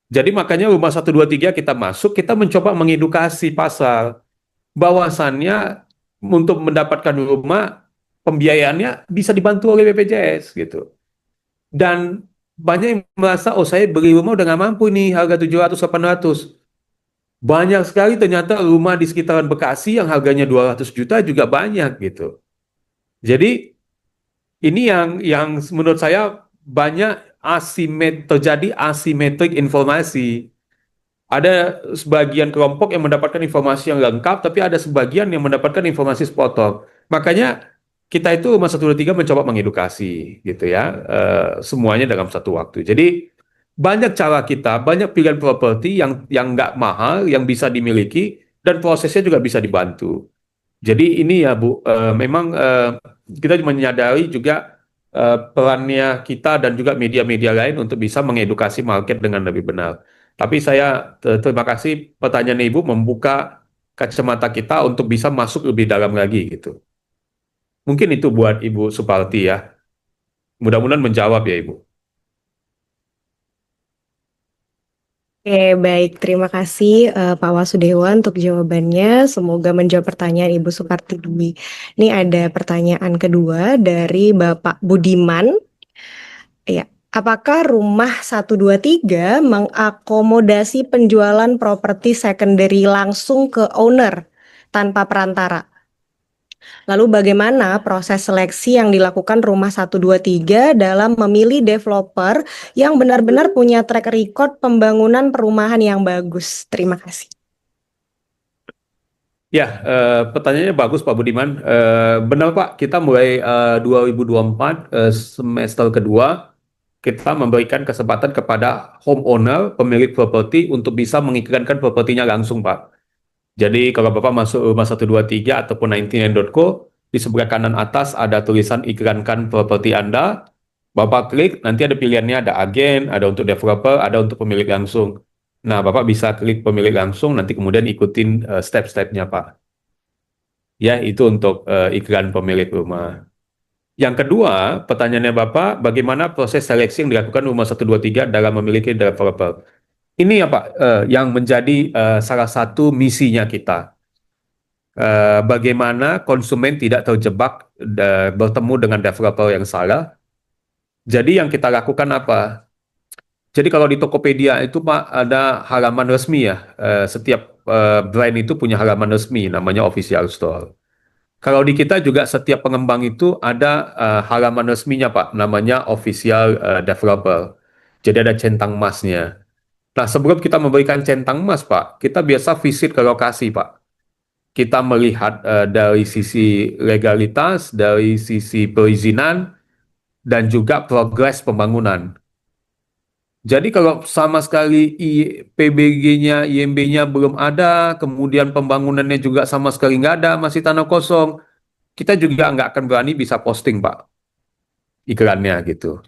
Jadi makanya Rumah 123 kita masuk, kita mencoba mengedukasi pasar bahwasannya untuk mendapatkan rumah pembiayaannya bisa dibantu oleh BPJS gitu. Dan banyak yang merasa, oh saya beli rumah udah nggak mampu nih, harga 700, 800. Banyak sekali ternyata rumah di sekitaran Bekasi yang harganya 200 juta juga banyak gitu. Jadi ini yang menurut saya banyak terjadi asimetrik informasi. Ada sebagian kelompok yang mendapatkan informasi yang lengkap, tapi ada sebagian yang mendapatkan informasi sepotong. Makanya kita itu Rumah 123 mencoba mengedukasi gitu ya, semuanya dalam satu waktu. Jadi banyak cara kita, banyak pilihan properti yang nggak mahal, yang bisa dimiliki, dan prosesnya juga bisa dibantu. Jadi ini ya Bu, memang kita menyadari juga perannya kita dan juga media-media lain untuk bisa mengedukasi market dengan lebih benar. Tapi saya terima kasih pertanyaan Ibu membuka kacamata kita untuk bisa masuk lebih dalam lagi gitu. Mungkin itu buat Ibu Suparti ya. Mudah-mudahan menjawab ya Ibu. Oke, baik. Terima kasih Pak Wasudewan untuk jawabannya. Semoga menjawab pertanyaan Ibu Sukartini. Ini ada pertanyaan kedua dari Bapak Budiman. Ya, apakah rumah 123 mengakomodasi penjualan properti secondary langsung ke owner tanpa perantara? Lalu bagaimana proses seleksi yang dilakukan Rumah 123 dalam memilih developer yang benar-benar punya track record pembangunan perumahan yang bagus? Terima kasih. Ya, pertanyaannya bagus Pak Budiman. Benar Pak, kita mulai 2024 semester kedua kita memberikan kesempatan kepada homeowner, pemilik properti untuk bisa mengiklankan propertinya langsung Pak. Jadi kalau Bapak masuk Rumah 123 ataupun 99.co, di sebelah kanan atas ada tulisan iklankan properti Anda. Bapak klik, nanti ada pilihannya, ada agen, ada untuk developer, ada untuk pemilik langsung. Nah, Bapak bisa klik pemilik langsung, nanti kemudian ikutin step-stepnya Pak. Ya, itu untuk iklan pemilik rumah. Yang kedua, pertanyaannya Bapak, bagaimana proses seleksi yang dilakukan Rumah 123 dalam memiliki developer? Ini ya Pak, yang menjadi salah satu misinya kita. Bagaimana konsumen tidak terjebak bertemu dengan developer yang salah. Jadi yang kita lakukan apa? Jadi kalau di Tokopedia itu Pak ada halaman resmi ya. Setiap brand itu punya halaman resmi namanya official store. Kalau di kita juga setiap pengembang itu ada halaman resminya Pak, namanya official developer. Jadi ada centang emasnya. Nah, sebelum kita memberikan centang emas Pak, kita biasa visit ke lokasi Pak. Kita melihat dari sisi legalitas, dari sisi perizinan, dan juga progres pembangunan. Jadi kalau sama sekali PBG-nya, IMB-nya belum ada, kemudian pembangunannya juga sama sekali nggak ada, masih tanah kosong, kita juga nggak akan berani bisa posting, Pak, iklannya gitu.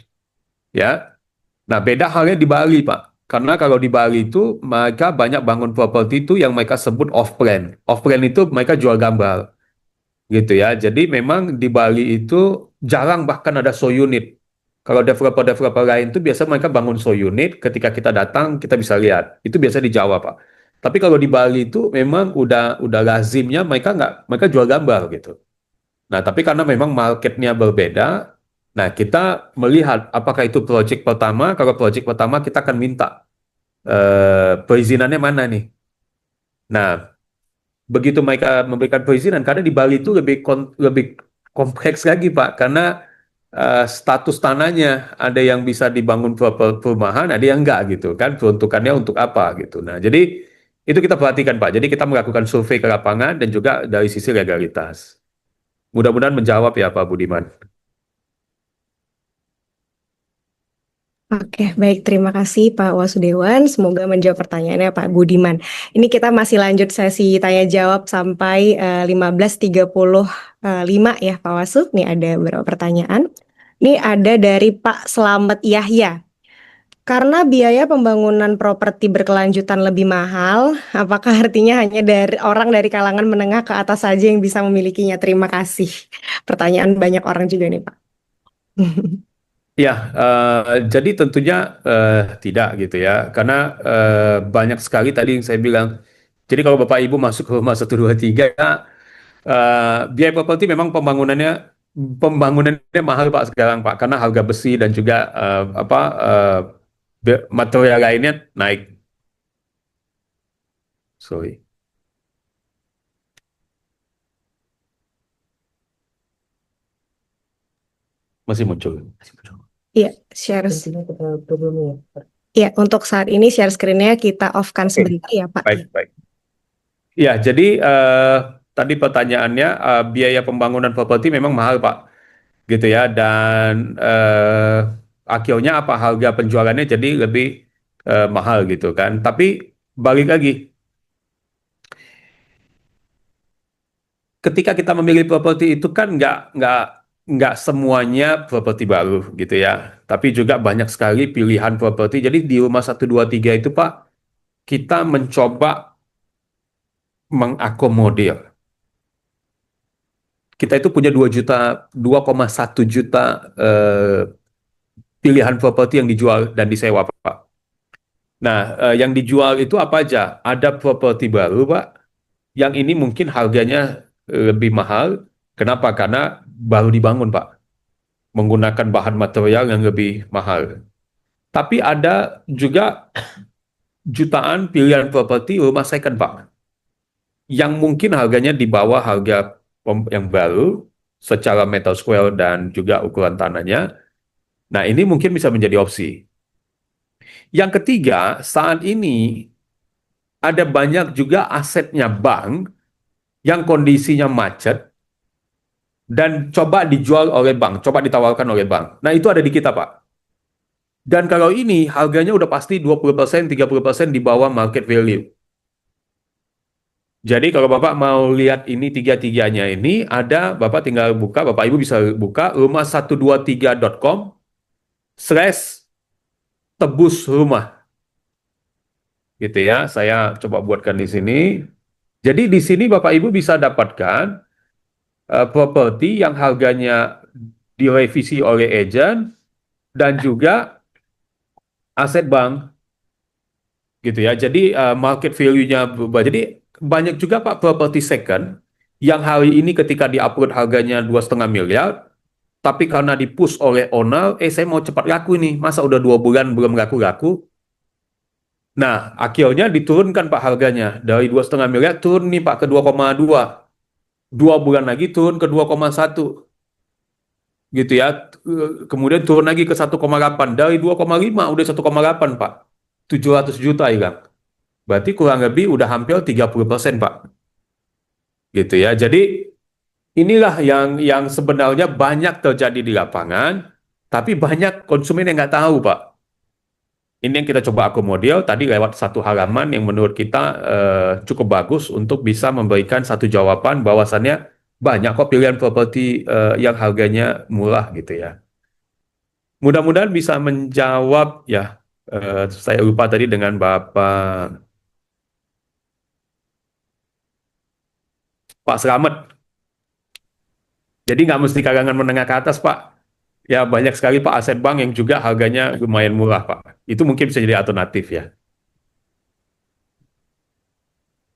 Ya. Nah, beda halnya di Bali, Pak. Karena kalau di Bali itu mereka banyak bangun properti itu yang mereka sebut off-plan. Off-plan itu mereka jual gambar. Gitu ya. Jadi memang di Bali itu jarang bahkan ada show unit. Kalau developer-developer lain itu biasa mereka bangun show unit, ketika kita datang kita bisa lihat. Itu biasa di Jawa, Pak. Tapi kalau di Bali itu memang udah lazimnya mereka jual gambar gitu. Nah, tapi karena memang marketnya berbeda, nah kita melihat apakah itu proyek pertama. Kalau proyek pertama kita akan minta perizinannya mana nih. Nah, begitu mereka memberikan perizinan, karena di Bali itu lebih kompleks lagi Pak, karena status tanahnya ada yang bisa dibangun perumahan, ada yang enggak gitu kan, peruntukannya untuk apa gitu. Nah, jadi itu kita perhatikan Pak. Jadi kita melakukan survei ke lapangan dan juga dari sisi legalitas. Mudah-mudahan menjawab ya Pak Budiman. Oke, baik. Terima kasih Pak Wasudewan. Semoga menjawab pertanyaannya Pak Budiman. Ini kita masih lanjut sesi tanya jawab sampai 15.35 ya Pak Wasu. Ini ada beberapa pertanyaan. Ini ada dari Pak Slamet Yahya. Karena biaya pembangunan properti berkelanjutan lebih mahal, apakah artinya hanya dari orang dari kalangan menengah ke atas saja yang bisa memilikinya? Terima kasih. Pertanyaan banyak orang juga nih Pak. Ya, jadi tentunya tidak gitu ya, karena banyak sekali tadi yang saya bilang. Jadi kalau Bapak Ibu masuk ke Rumah 123, biaya properti memang pembangunannya mahal Pak sekarang Pak, karena harga besi dan juga material lainnya naik. Sorry, masih muncul. Iya, ya, untuk saat ini share screen-nya kita off-kan Oke, sebentar ya Pak. baik, baik. Ya, jadi tadi pertanyaannya biaya pembangunan properti memang mahal Pak, gitu ya, dan akhirnya apa harga penjualannya jadi lebih mahal gitu kan. Tapi balik lagi, ketika kita memilih properti itu kan nggak nggak semuanya properti baru gitu ya, tapi juga banyak sekali pilihan properti. Jadi di rumah 123 itu Pak, kita mencoba mengakomodir. Kita itu punya 2,1 juta pilihan properti yang dijual dan disewa Pak. Nah, yang dijual itu apa aja? Ada properti baru Pak, yang ini mungkin harganya lebih mahal. Kenapa? Karena baru dibangun Pak, menggunakan bahan material yang lebih mahal. Tapi ada juga jutaan pilihan properti rumah second Pak, yang mungkin harganya di bawah harga yang baru secara meter square dan juga ukuran tanahnya. Nah, ini mungkin bisa menjadi opsi. Yang ketiga, saat ini ada banyak juga asetnya bank yang kondisinya macet dan coba dijual oleh bank, coba ditawarkan oleh bank. Nah, itu ada di kita, Pak. Dan kalau ini harganya udah pasti 20%, 30% di bawah market value. Jadi kalau Bapak mau lihat ini tiga-tiganya ini, ada Bapak tinggal buka, Bapak Ibu bisa buka rumah123.com/tebus rumah. Gitu ya, saya coba buatkan di sini. Jadi di sini Bapak Ibu bisa dapatkan properti yang harganya direvisi oleh agent dan juga aset bank. Gitu ya. Jadi market value-nya berubah. Jadi banyak juga Pak properti second yang hari ini ketika di-upload harganya 2,5 miliar, tapi karena di-push oleh owner, saya mau cepat laku ini, masa udah 2 bulan belum laku-laku. Nah, akhirnya diturunkan Pak harganya dari 2,5 miliar turun nih Pak ke 2,2. 2 bulan lagi turun ke 2,1 gitu ya. Kemudian turun lagi ke 1,8, dari 2,5 udah 1,8 Pak. 700 juta hilang. Berarti kurang lebih udah hampir 30% Pak. Gitu ya. Jadi inilah yang sebenarnya banyak terjadi di lapangan, tapi banyak konsumen yang nggak tahu Pak. Ini yang kita coba akomodir tadi lewat satu halaman yang menurut kita cukup bagus untuk bisa memberikan satu jawaban bahwasannya banyak kok pilihan properti yang harganya murah gitu ya. Mudah-mudahan bisa menjawab ya. Saya lupa tadi dengan Bapak Pak Slamet. Jadi nggak mesti kalangan menengah ke atas, Pak. Ya banyak sekali Pak aset bank yang juga harganya lumayan murah, Pak. Itu mungkin bisa jadi alternatif ya.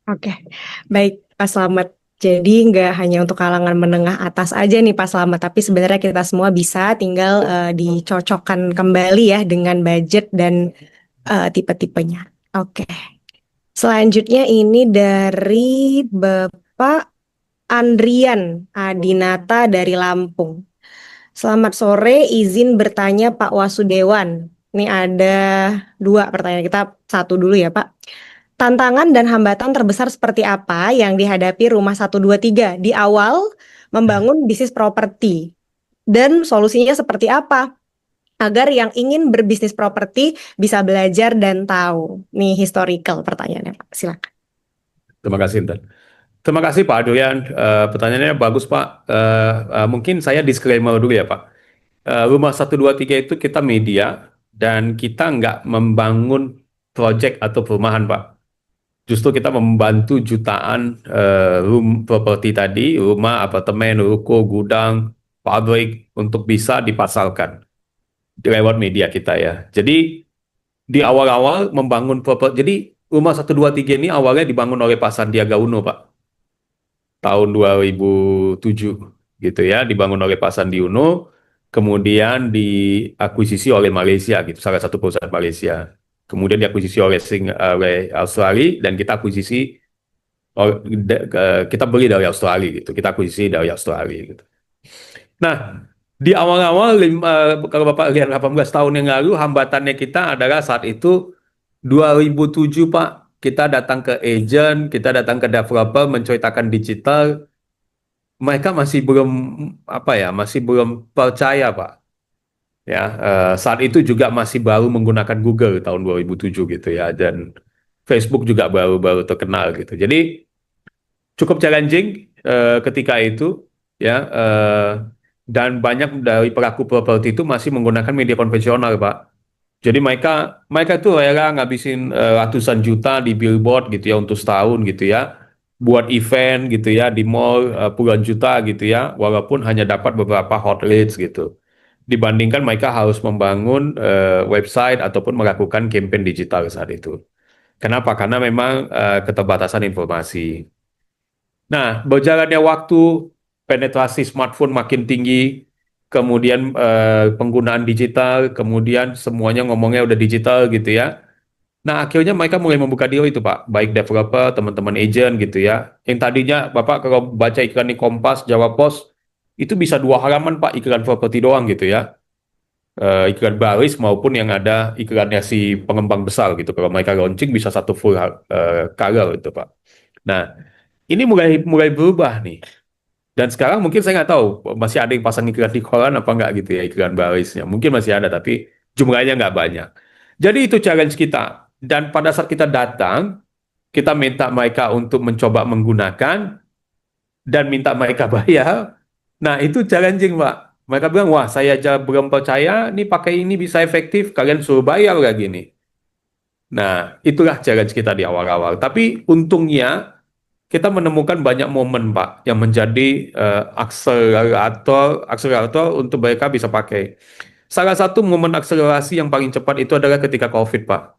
Oke, baik Pak Slamet. Jadi nggak hanya untuk kalangan menengah atas aja nih Pak Slamet, tapi sebenarnya kita semua bisa tinggal dicocokkan kembali ya dengan budget dan tipe-tipenya. Oke. Selanjutnya ini dari Bapak Andrian Adinata dari Lampung. Selamat sore, izin bertanya Pak Wasudewan. Ini ada 2 pertanyaan, kita satu dulu ya Pak. Tantangan dan hambatan terbesar seperti apa yang dihadapi Rumah 123 di awal membangun bisnis properti? Dan solusinya seperti apa? Agar yang ingin berbisnis properti bisa belajar dan tahu. Nih historical pertanyaannya Pak, silakan. Terima kasih, Intan. Terima kasih Pak Adrian. Pertanyaannya bagus Pak. Mungkin saya disclaimer dulu ya Pak. Rumah 123 itu kita media dan kita nggak membangun proyek atau perumahan Pak. Justru kita membantu jutaan properti tadi, rumah, apartemen, ruko, gudang, pabrik untuk bisa dipasarkan lewat media kita ya. Jadi di awal-awal membangun properti, jadi rumah 123 ini awalnya dibangun oleh Pak Sandiaga Uno Pak, tahun 2007 gitu ya, dibangun oleh Pak Sandi Uno, kemudian diakuisisi oleh Malaysia gitu, salah satu perusahaan Malaysia. Kemudian diakuisisi oleh Australia dan kita akuisisi kita beli dari Australia gitu, kita akuisisi dari Australia gitu. Nah, di awal-awal kalau Bapak lihat 18 tahun yang lalu hambatannya kita adalah saat itu 2007 Pak, kita datang ke agent, kita datang ke developer menceritakan digital, mereka masih belum apa ya, masih belum percaya Pak. Ya, saat itu juga masih baru menggunakan Google tahun 2007 gitu ya, dan Facebook juga baru-baru terkenal gitu. Jadi cukup challenging ketika itu ya. Dan banyak dari pelaku properti itu masih menggunakan media konvensional, Pak. Jadi mereka mereka tuh rela ngabisin ratusan juta di billboard gitu ya untuk setahun gitu ya, buat event gitu ya di mall puluhan juta gitu ya, walaupun hanya dapat beberapa hot leads gitu. Dibandingkan mereka harus membangun website ataupun melakukan campaign digital saat itu. Kenapa? Karena memang keterbatasan informasi. Nah, berjalannya waktu, penetrasi smartphone makin tinggi, kemudian penggunaan digital, kemudian semuanya ngomongnya udah digital gitu ya. Nah, akhirnya mereka mulai membuka diri itu, Pak. Baik developer, teman-teman agent gitu ya. Yang tadinya Bapak kalau baca iklan di Kompas, Jawa Pos, itu bisa 2 halaman, Pak, iklan properti doang gitu ya. Iklan baris maupun yang ada iklannya si pengembang besar gitu. Kalau mereka launching bisa satu full color itu, Pak. Nah, ini mulai mulai berubah nih. Dan sekarang mungkin saya nggak tahu masih ada yang pasang iklan di koran apa nggak gitu ya iklan barisnya. Mungkin masih ada tapi jumlahnya nggak banyak. Jadi itu challenge kita. Dan pada saat kita datang, kita minta mereka untuk mencoba menggunakan dan minta mereka bayar. Nah itu challenging Pak. Mereka bilang, wah saya aja belum percaya, nih pakai ini bisa efektif, kalian suruh bayar lagi nih. Nah itulah challenge kita di awal-awal. Tapi untungnya kita menemukan banyak momen, Pak, yang menjadi akselerator untuk mereka bisa pakai. Salah satu momen akselerasi yang paling cepat itu adalah ketika COVID, Pak.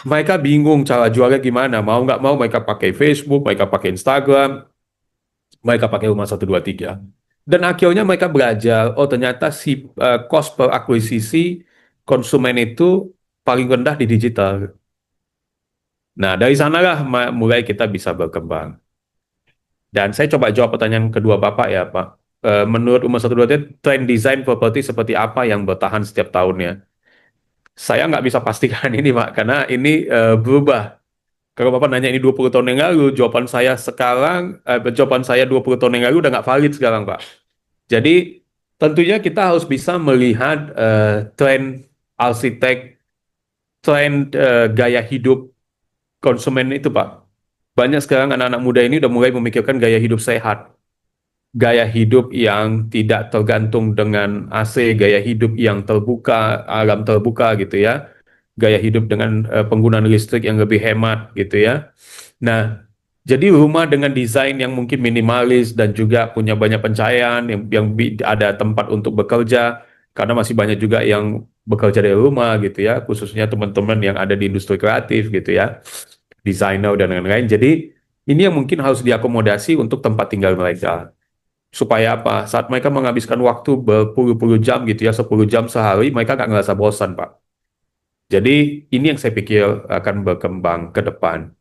Mereka bingung cara jualnya gimana. Mau nggak mau mereka pakai Facebook, mereka pakai Instagram, mereka pakai Rumah 123. Dan akhirnya mereka belajar, oh ternyata si cost per akuisisi konsumen itu paling rendah di digital. Nah, dari sanalah mulai kita bisa berkembang. Dan saya coba jawab pertanyaan kedua Bapak ya, Pak. Menurut Umar 123, tren desain properti seperti apa yang bertahan setiap tahunnya? Saya nggak bisa pastikan ini, Pak, karena ini berubah. Kalau Bapak nanya ini 20 tahun yang lalu, jawaban saya 20 tahun yang lalu udah nggak valid sekarang, Pak. Jadi, tentunya kita harus bisa melihat tren arsitek, tren gaya hidup konsumen itu, Pak. Banyak sekarang anak-anak muda ini udah mulai memikirkan gaya hidup sehat. Gaya hidup yang tidak tergantung dengan AC, gaya hidup yang terbuka, alam terbuka gitu ya, gaya hidup dengan penggunaan listrik yang lebih hemat gitu ya. Nah, jadi rumah dengan desain yang mungkin minimalis dan juga punya banyak pencahayaan, yang ada tempat untuk bekerja, karena masih banyak juga yang bekerja dari rumah gitu ya, khususnya teman-teman yang ada di industri kreatif gitu ya, desainer dan lain-lain. Jadi ini yang mungkin harus diakomodasi untuk tempat tinggal mereka. Supaya apa? Saat mereka menghabiskan waktu berpuluh-puluh jam gitu ya, 10 jam sehari, mereka nggak ngerasa bosan, Pak. Jadi ini yang saya pikir akan berkembang ke depan.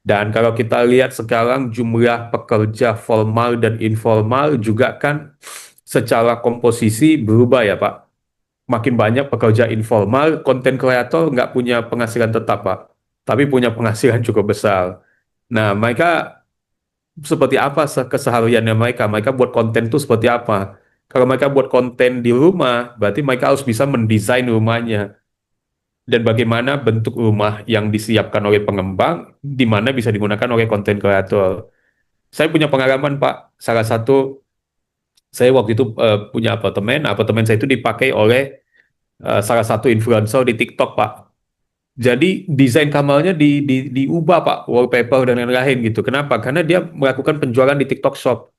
Dan kalau kita lihat sekarang jumlah pekerja formal dan informal juga kan secara komposisi berubah ya, Pak. Makin banyak pekerja informal, konten kreator nggak punya penghasilan tetap, Pak. Tapi punya penghasilan cukup besar. Nah, mereka seperti apa kesehariannya mereka? Mereka buat konten itu seperti apa? Kalau mereka buat konten di rumah, berarti mereka harus bisa mendesain rumahnya dan bagaimana bentuk rumah yang disiapkan oleh pengembang, di mana bisa digunakan oleh konten kreator. Saya punya pengalaman, Pak. Salah satu, saya waktu itu punya apartemen. Apartemen saya itu dipakai oleh salah satu influencer di TikTok, Pak. Jadi desain kamarnya diubah, Pak, wallpaper dan lain-lain gitu. Kenapa? Karena dia melakukan penjualan di TikTok Shop.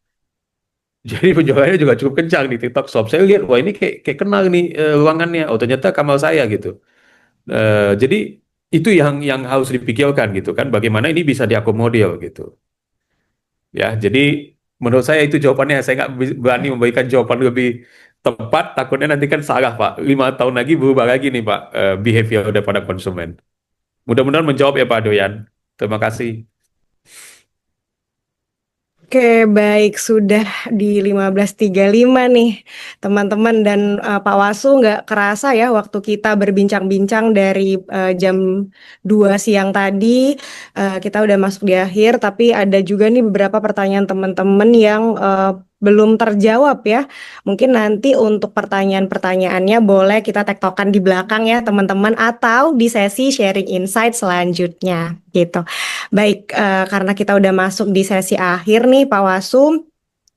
Jadi penjualannya juga cukup kencang di TikTok Shop. Saya lihat, wah ini kayak kenal nih ruangannya. Oh ternyata kamar saya gitu. Jadi itu yang harus dipikirkan gitu kan. Bagaimana ini bisa diakomodir gitu. Ya, jadi menurut saya itu jawabannya. Saya nggak berani memberikan jawaban lebih tepat. Takutnya nanti kan salah, Pak. 5 tahun lagi berubah lagi nih, Pak, behavior daripada konsumen. Mudah-mudahan menjawab ya, Pak Doyan. Terima kasih. Oke, baik. Sudah di 15.35 nih, teman-teman. Dan Pak Wasu, nggak kerasa ya waktu kita berbincang-bincang dari jam 2 siang tadi. Kita udah masuk di akhir, tapi ada juga nih beberapa pertanyaan teman-teman yang belum terjawab ya. Mungkin nanti untuk pertanyaan-pertanyaannya boleh kita tektokan di belakang ya, teman-teman. Atau di sesi sharing insight selanjutnya, gitu. Baik, karena kita udah masuk di sesi akhir nih Pak Wasu,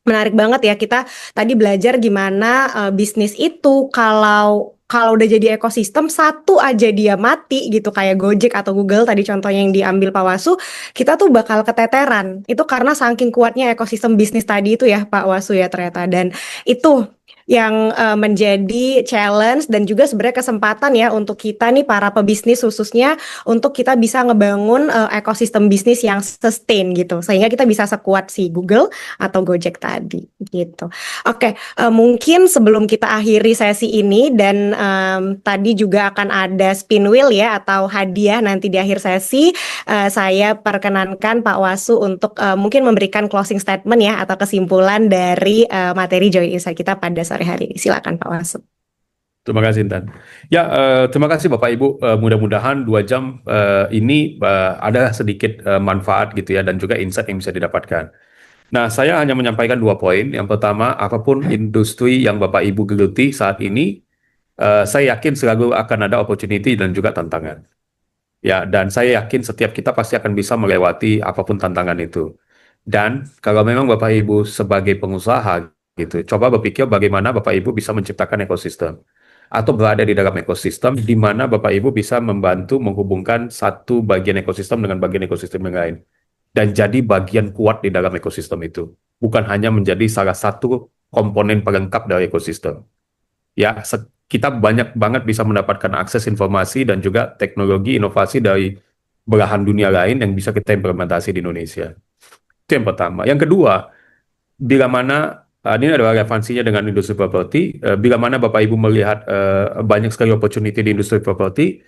Menarik banget ya, kita tadi belajar gimana bisnis itu kalau udah jadi ekosistem satu aja dia mati gitu kayak Gojek atau Google tadi contohnya yang diambil Pak Wasu, kita tuh bakal keteteran. Itu karena saking kuatnya ekosistem bisnis tadi itu ya Pak Wasu ya ternyata. Dan itu yang menjadi challenge dan juga sebenarnya kesempatan ya untuk kita nih para pebisnis khususnya untuk kita bisa ngebangun ekosistem bisnis yang sustain gitu. Sehingga kita bisa sekuat si Google atau Gojek tadi gitu. Oke, mungkin sebelum kita akhiri sesi ini dan tadi juga akan ada spin wheel ya atau hadiah nanti di akhir sesi, saya perkenankan Pak Wasu untuk mungkin memberikan closing statement ya atau kesimpulan dari materi Join Insight kita pada sore hari ini. Silakan Pak Wasu. Terima kasih, Intan. Ya, terima kasih Bapak Ibu. Mudah-mudahan 2 jam ini ada sedikit manfaat gitu ya, dan juga insight yang bisa didapatkan. Nah, saya hanya menyampaikan 2 poin. Yang pertama, apapun industri yang Bapak Ibu geluti saat ini, saya yakin selalu akan ada opportunity dan juga tantangan. Ya, dan saya yakin setiap kita pasti akan bisa melewati apapun tantangan itu. Dan kalau memang Bapak Ibu sebagai pengusaha gitu, coba berpikir bagaimana Bapak Ibu bisa menciptakan ekosistem atau berada di dalam ekosistem di mana Bapak Ibu bisa membantu menghubungkan satu bagian ekosistem dengan bagian ekosistem yang lain dan jadi bagian kuat di dalam ekosistem itu, bukan hanya menjadi salah satu komponen pelengkap dari ekosistem. Ya, kita banyak banget bisa mendapatkan akses informasi dan juga teknologi inovasi dari belahan dunia lain yang bisa kita implementasi di Indonesia. Itu yang pertama. Yang kedua, bila mana ini adalah relevansinya dengan industri properti, bila mana Bapak Ibu melihat banyak sekali opportunity di industri properti,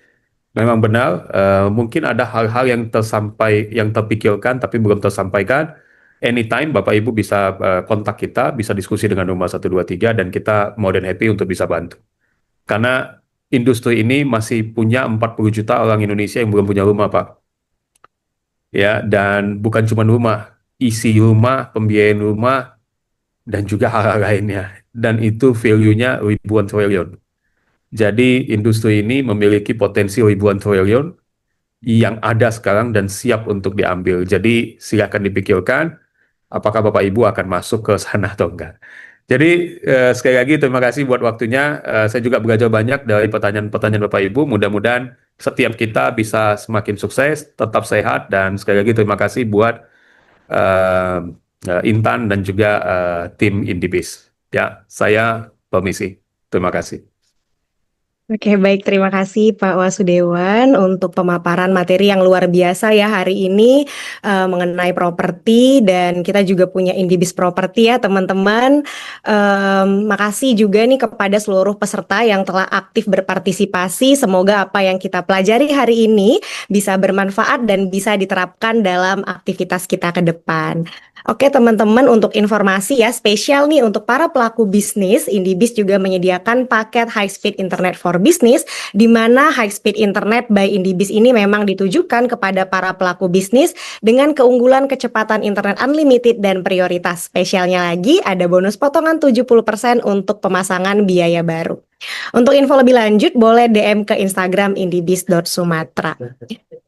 memang benar mungkin ada hal-hal yang yang terpikirkan tapi belum tersampaikan. Anytime Bapak Ibu bisa kontak kita, bisa diskusi dengan Rumah 123 dan kita more than happy untuk bisa bantu. Karena industri ini masih punya 40 juta orang Indonesia yang belum punya rumah, Pak. Ya, dan bukan cuma rumah, isi rumah, pembiayaan rumah, dan juga hal-hal lainnya. Dan itu value-nya ribuan triliun. Jadi industri ini memiliki potensi ribuan triliun yang ada sekarang dan siap untuk diambil. Jadi silakan dipikirkan apakah Bapak Ibu akan masuk ke sana atau enggak. Jadi sekali lagi terima kasih buat waktunya. Saya juga belajar banyak dari pertanyaan-pertanyaan Bapak Ibu. Mudah-mudahan setiap kita bisa semakin sukses, tetap sehat, dan sekali lagi terima kasih buat eh, Intan dan juga tim Indibis. Ya, saya permisi. Terima kasih. Oke, baik. Terima kasih Pak Wasudewan untuk pemaparan materi yang luar biasa ya hari ini mengenai properti dan kita juga punya Indibis Properti ya teman-teman. Makasih juga nih kepada seluruh peserta yang telah aktif berpartisipasi. Semoga apa yang kita pelajari hari ini bisa bermanfaat dan bisa diterapkan dalam aktivitas kita ke depan. Oke teman-teman, untuk informasi ya spesial nih untuk para pelaku bisnis, Indibis juga menyediakan paket high speed internet for business di mana high speed internet by Indibis ini memang ditujukan kepada para pelaku bisnis dengan keunggulan kecepatan internet unlimited dan prioritas. Spesialnya lagi ada bonus potongan 70% untuk pemasangan biaya baru. Untuk info lebih lanjut boleh DM ke Instagram indibis.sumatra.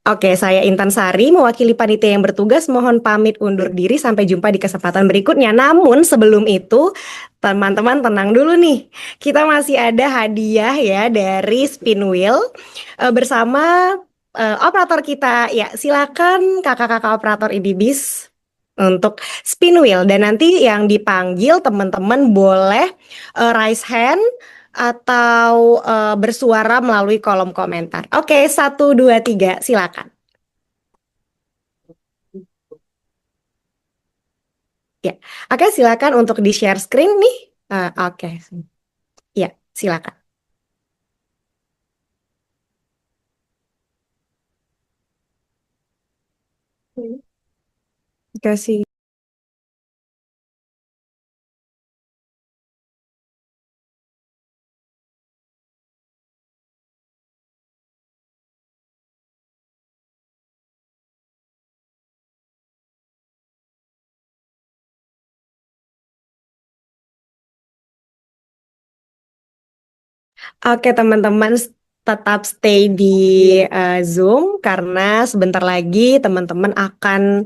Oke, saya Intan Sari, mewakili panitia yang bertugas, mohon pamit undur diri, sampai jumpa di kesempatan berikutnya. Namun sebelum itu, teman-teman tenang dulu nih. Kita masih ada hadiah ya dari Spin Wheel bersama operator kita. Ya, silakan kakak-kakak operator Indibis untuk Spin Wheel. Dan nanti yang dipanggil teman-teman boleh raise hand atau bersuara melalui kolom komentar. Oke, 1, 2, 3, silakan. Ya, oke, silakan untuk di share screen nih. Oke, ya, silakan. Terima kasih. Oke, teman-teman tetap stay di Zoom karena sebentar lagi teman-teman akan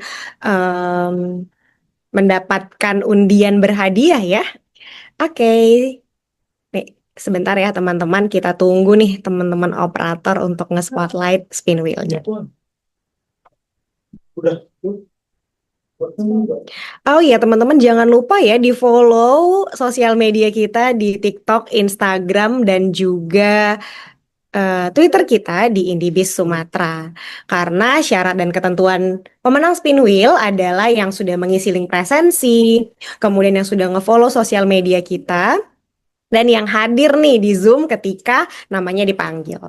mendapatkan undian berhadiah ya. Oke. Nih, sebentar ya teman-teman, kita tunggu nih teman-teman operator untuk nge-spotlight spin wheel-nya. Oh iya teman-teman, jangan lupa ya di follow sosial media kita di TikTok, Instagram, dan juga Twitter kita di Indibis Sumatera. Karena syarat dan ketentuan pemenang spin wheel adalah yang sudah mengisi link presensi, kemudian yang sudah nge-follow sosial media kita, dan yang hadir nih di Zoom ketika namanya dipanggil.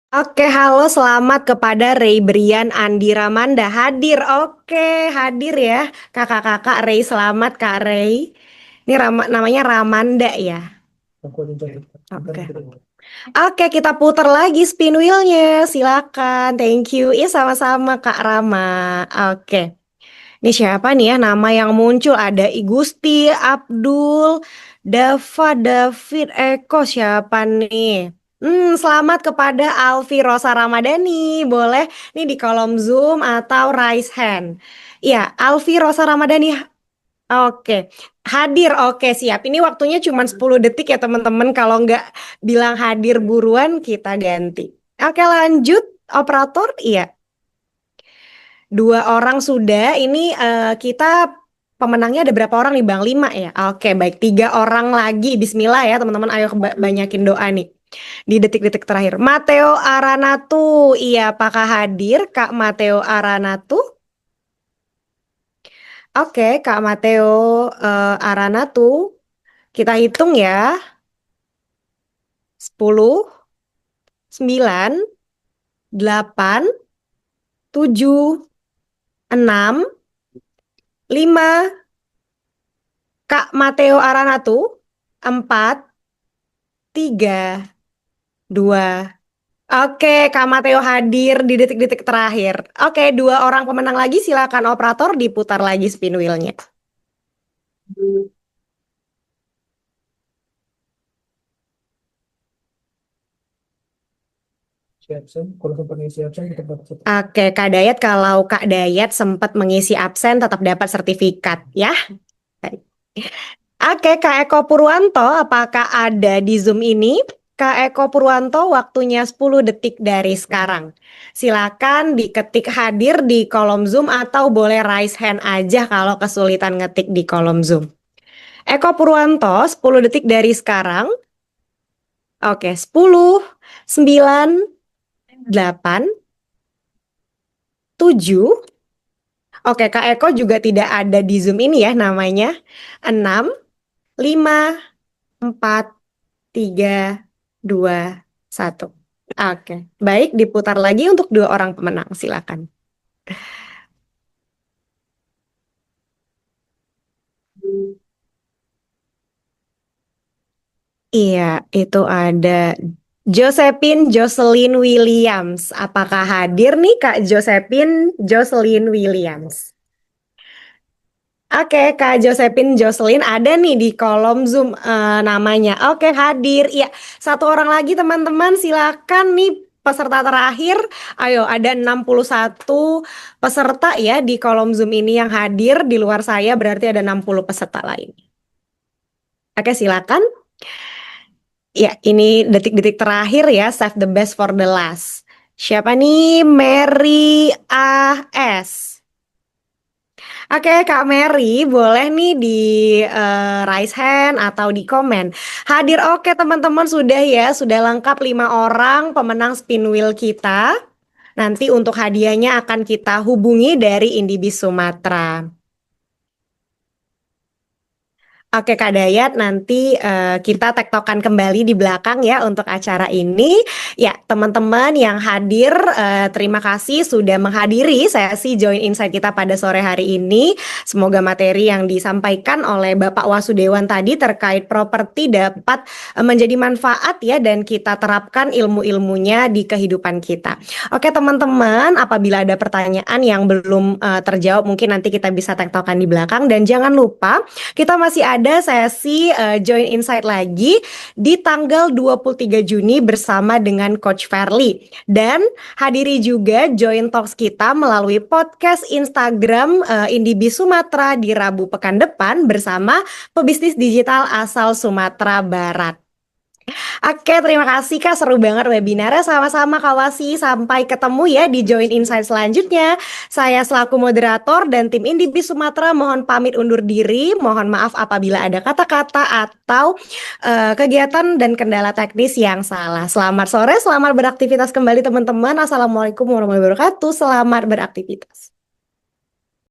Oke, halo, selamat kepada Ray Brian Andi Ramanda hadir. Oke, hadir ya. Kakak-kakak Ray, selamat Kak Ray. Ini namanya Ramanda ya. Oke. Oke, kita putar lagi spin wheel-nya. Silakan. Thank you. Iya, sama-sama Kak Rama. Oke. Ini siapa nih ya nama yang muncul? Ada Igusti, Abdul, Dava, David, Eko. Siapa nih? Selamat kepada Alfi Rosa Ramadhani. Boleh nih di kolom Zoom atau raise hand. Ya, Alfi Rosa Ramadhani. Oke, hadir. Oke, siap. Ini waktunya cuma 10 detik ya teman-teman. Kalau nggak bilang hadir buruan, kita ganti. Oke, lanjut. Operator, iya. 2 orang sudah. Ini kita pemenangnya ada berapa orang nih Bang? 5 ya? Oke, baik. 3 orang lagi. Bismillah ya teman-teman. Ayo banyakin doa nih. Di detik-detik terakhir. Matteo Aranatu. Iya, apakah hadir Kak Matteo Aranatu? Oke, Kak Matteo Aranatu. Kita hitung ya. 10, 9, 8, 7, 6, 5. Kak Matteo Aranatu. 4, 3, 2. Oke, Kak Matteo hadir di detik-detik terakhir. Oke, 2 orang pemenang lagi. Silakan operator diputar lagi spin wheel-nya. Oke, Kak Dayat, kalau Kak Dayat sempat mengisi absen tetap dapat sertifikat ya. Baik. Oke, Kak Eko Purwanto, apakah ada di Zoom ini? Kak Eko Purwanto, waktunya 10 detik dari sekarang. Silakan diketik hadir di kolom Zoom atau boleh raise hand aja kalau kesulitan ngetik di kolom Zoom. Eko Purwanto, 10 detik dari sekarang. Oke, 10, 9, 8, 7. Oke, Kak Eko juga tidak ada di Zoom ini ya namanya. 6, 5, 4, 3, 2, 1. Oke, baik, diputar lagi untuk 2 orang pemenang. Silakan. Iya, itu ada Josephine Jocelyn Williams. Apakah hadir nih Kak Josephine Jocelyn Williams? Oke, Kak Josephine Jocelyn ada nih di kolom Zoom namanya. Oke, hadir. Iya, 1 orang lagi teman-teman. Silakan nih peserta terakhir. Ayo, ada 61 peserta ya di kolom Zoom ini yang hadir. Di luar saya berarti ada 60 peserta lain. Oke, silakan. Ya, ini detik-detik terakhir ya. Save the best for the last. Siapa nih? Mary A.S. Oke, Kak Mary, boleh nih di raise hand atau di komen. Hadir, oke teman-teman, sudah ya, sudah lengkap 5 orang pemenang spin wheel kita. Nanti untuk hadiahnya akan kita hubungi dari Indibis Sumatera. Oke Kak Dayat, nanti kita tektokan kembali di belakang ya untuk acara ini. Ya, teman-teman yang hadir, terima kasih sudah menghadiri sesi Join Insight kita pada sore hari ini. Semoga materi yang disampaikan oleh Bapak Wasudewan tadi terkait properti dapat menjadi manfaat ya, dan kita terapkan ilmu-ilmunya di kehidupan kita. Oke teman-teman, apabila ada pertanyaan yang belum terjawab, mungkin nanti kita bisa tektokan di belakang. Dan jangan lupa, kita masih ada sesi Join Insight lagi di tanggal 23 Juni bersama dengan Coach Verly. Dan hadiri juga Join Talks kita melalui podcast Instagram Indibis Sumatera di Rabu pekan depan bersama pebisnis digital asal Sumatera Barat. Oke, terima kasih Kak, seru banget webinarnya. Sama-sama Kak Wasi, sampai ketemu ya di Join Insight selanjutnya. Saya selaku moderator dan tim Indibis Sumatera mohon pamit undur diri. Mohon maaf apabila ada kata-kata atau kegiatan dan kendala teknis yang salah. Selamat sore, selamat beraktivitas kembali teman-teman. Assalamualaikum warahmatullahi wabarakatuh. Selamat beraktivitas.